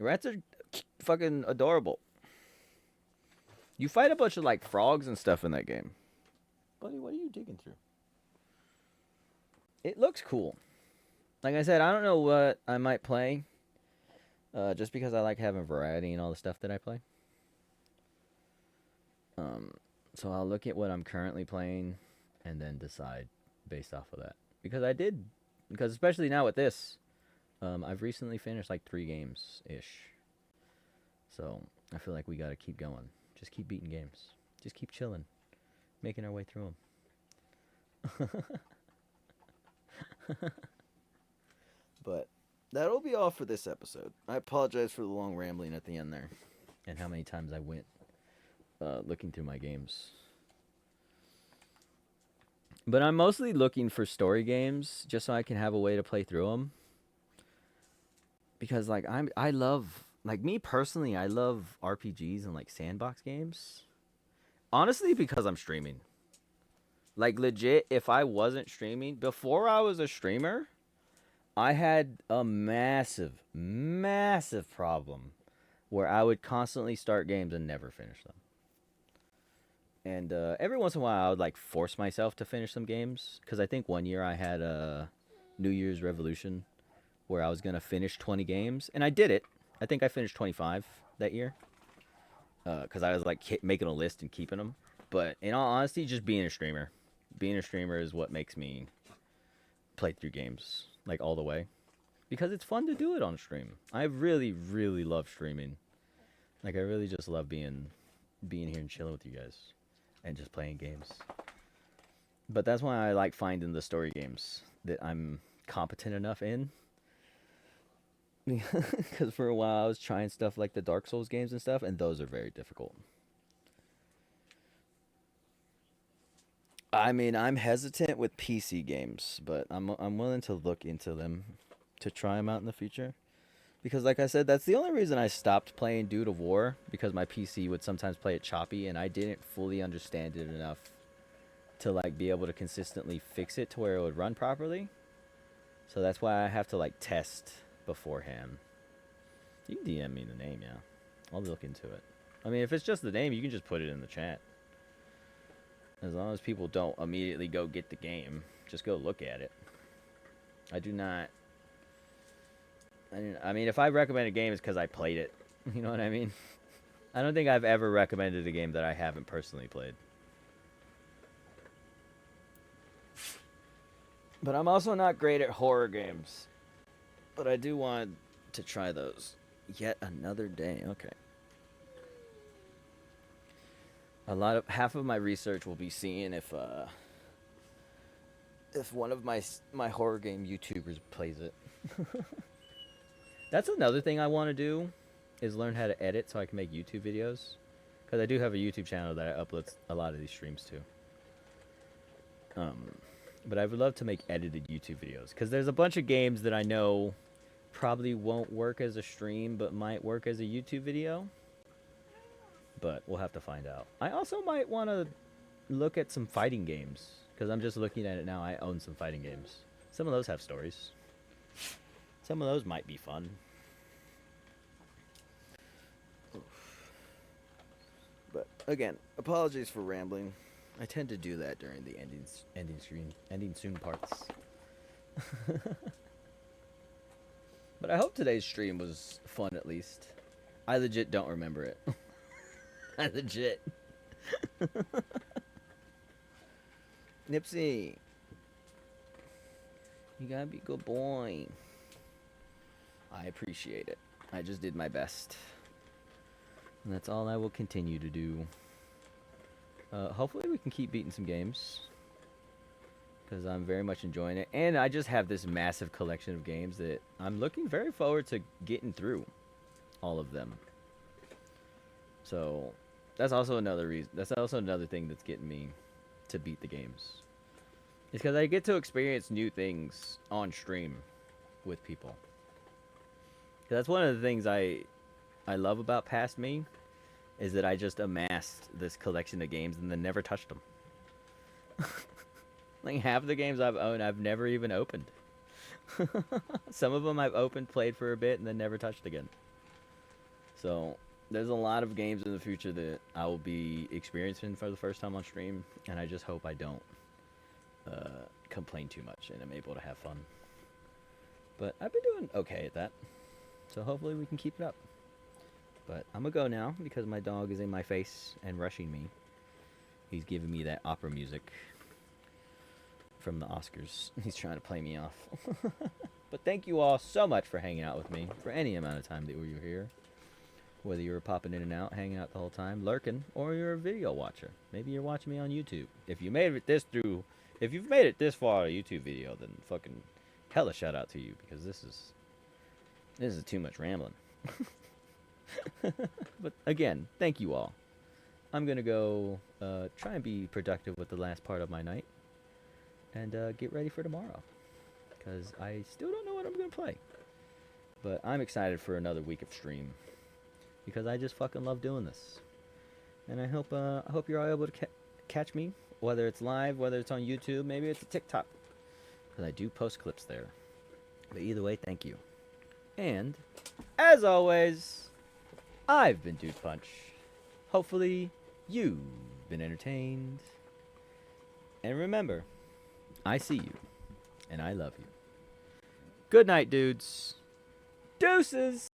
Rats are fucking adorable. You fight a bunch of like frogs and stuff in that game. Buddy, what are you digging through? It looks cool. Like I said, I don't know what I might play. Just because I like having variety in all the stuff that I play. So I'll look at what I'm currently playing and then decide based off of that. Because especially now with this, I've recently finished like 3 games-ish. So I feel like we gotta keep going. Just keep beating games. Just keep chilling. Making our way through them. But that'll be all for this episode. I apologize for the long rambling at the end there. And how many times I went looking through my games. But I'm mostly looking for story games just so I can have a way to play through them. Because like I love, like, me personally, I love RPGs and like sandbox games. Honestly, because I'm streaming. Like, legit, if I wasn't streaming, before I was a streamer, I had a massive problem where I would constantly start games and never finish them. And every once in a while, I would like force myself to finish some games. Because I think one year I had a New Year's Revolution where I was going to finish 20 games. And I did it. I think I finished 25 that year. Because I was like making a list and keeping them. But in all honesty, just being a streamer. Being a streamer is what makes me play through games like all the way. Because it's fun to do it on stream. I really, really love streaming. Like, I really just love being here and chilling with you guys. And just playing games. But that's why I like finding the story games that I'm competent enough in. Because for a while I was trying stuff like the Dark Souls games and stuff, and those are very difficult. I mean, I'm hesitant with PC games, but I'm willing to look into them to try them out in the future. Because like I said, that's the only reason I stopped playing Dude of War, because my PC would sometimes play it choppy and I didn't fully understand it enough to like be able to consistently fix it to where it would run properly. So that's why I have to like test beforehand. You can DM me the name, yeah. I'll look into it. I mean, if it's just the name, you can just put it in the chat. As long as people don't immediately go get the game, just go look at it. I do not... I mean, if I recommend a game, it's because I played it You know what I mean? I don't think I've ever recommended a game that I haven't personally played. But I'm also not great at horror games. But I do want to try those. Yet another day. Okay. Half of my research will be seeing if one of my horror game YouTubers plays it. That's another thing I want to do, is learn how to edit so I can make YouTube videos. Because I do have a YouTube channel that I upload a lot of these streams to. But I would love to make edited YouTube videos. Because there's a bunch of games that I know probably won't work as a stream, but might work as a YouTube video. But we'll have to find out. I also might want to look at some fighting games. Because I'm just looking at it now. I own some fighting games. Some of those have stories. Some of those might be fun. But again, apologies for rambling. I tend to do that during the ending soon parts. But I hope today's stream was fun at least. I legit don't remember it. I legit. Nipsey, you gotta be a good boy. I appreciate it. I just did my best. And that's all I will continue to do. Hopefully we can keep beating some games. Because I'm very much enjoying it. And I just have this massive collection of games that I'm looking very forward to getting through. All of them. So, that's also another reason. That's also another thing that's getting me to beat the games. It's because I get to experience new things on stream with people. That's one of the things I love about Past Me, is that I just amassed this collection of games and then never touched them. Like half the games I've owned, I've never even opened. Some of them I've opened, played for a bit, and then never touched again. So there's a lot of games in the future that I will be experiencing for the first time on stream, and I just hope I don't complain too much and I'm able to have fun. But I've been doing okay at that. So hopefully we can keep it up. But I'm gonna go now because my dog is in my face and rushing me. He's giving me that opera music from the Oscars. He's trying to play me off. But thank you all so much for hanging out with me for any amount of time that you were here. Whether you were popping in and out, hanging out the whole time, lurking, or you're a video watcher. Maybe you're watching me on YouTube. If you've made it this far a YouTube video, then fucking hella shout out to you, because this is too much rambling. But again, thank you all. I'm gonna go try and be productive with the last part of my night, and get ready for tomorrow, because I still don't know what I'm gonna play. But I'm excited for another week of stream, because I just fucking love doing this. And I hope you're all able to catch me, whether it's live, whether it's on YouTube, maybe it's a TikTok, because I do post clips there. But either way, thank you. And as always, I've been Dude Punch. Hopefully you've been entertained. And remember, I see you and I love you. Good night, dudes. Deuces.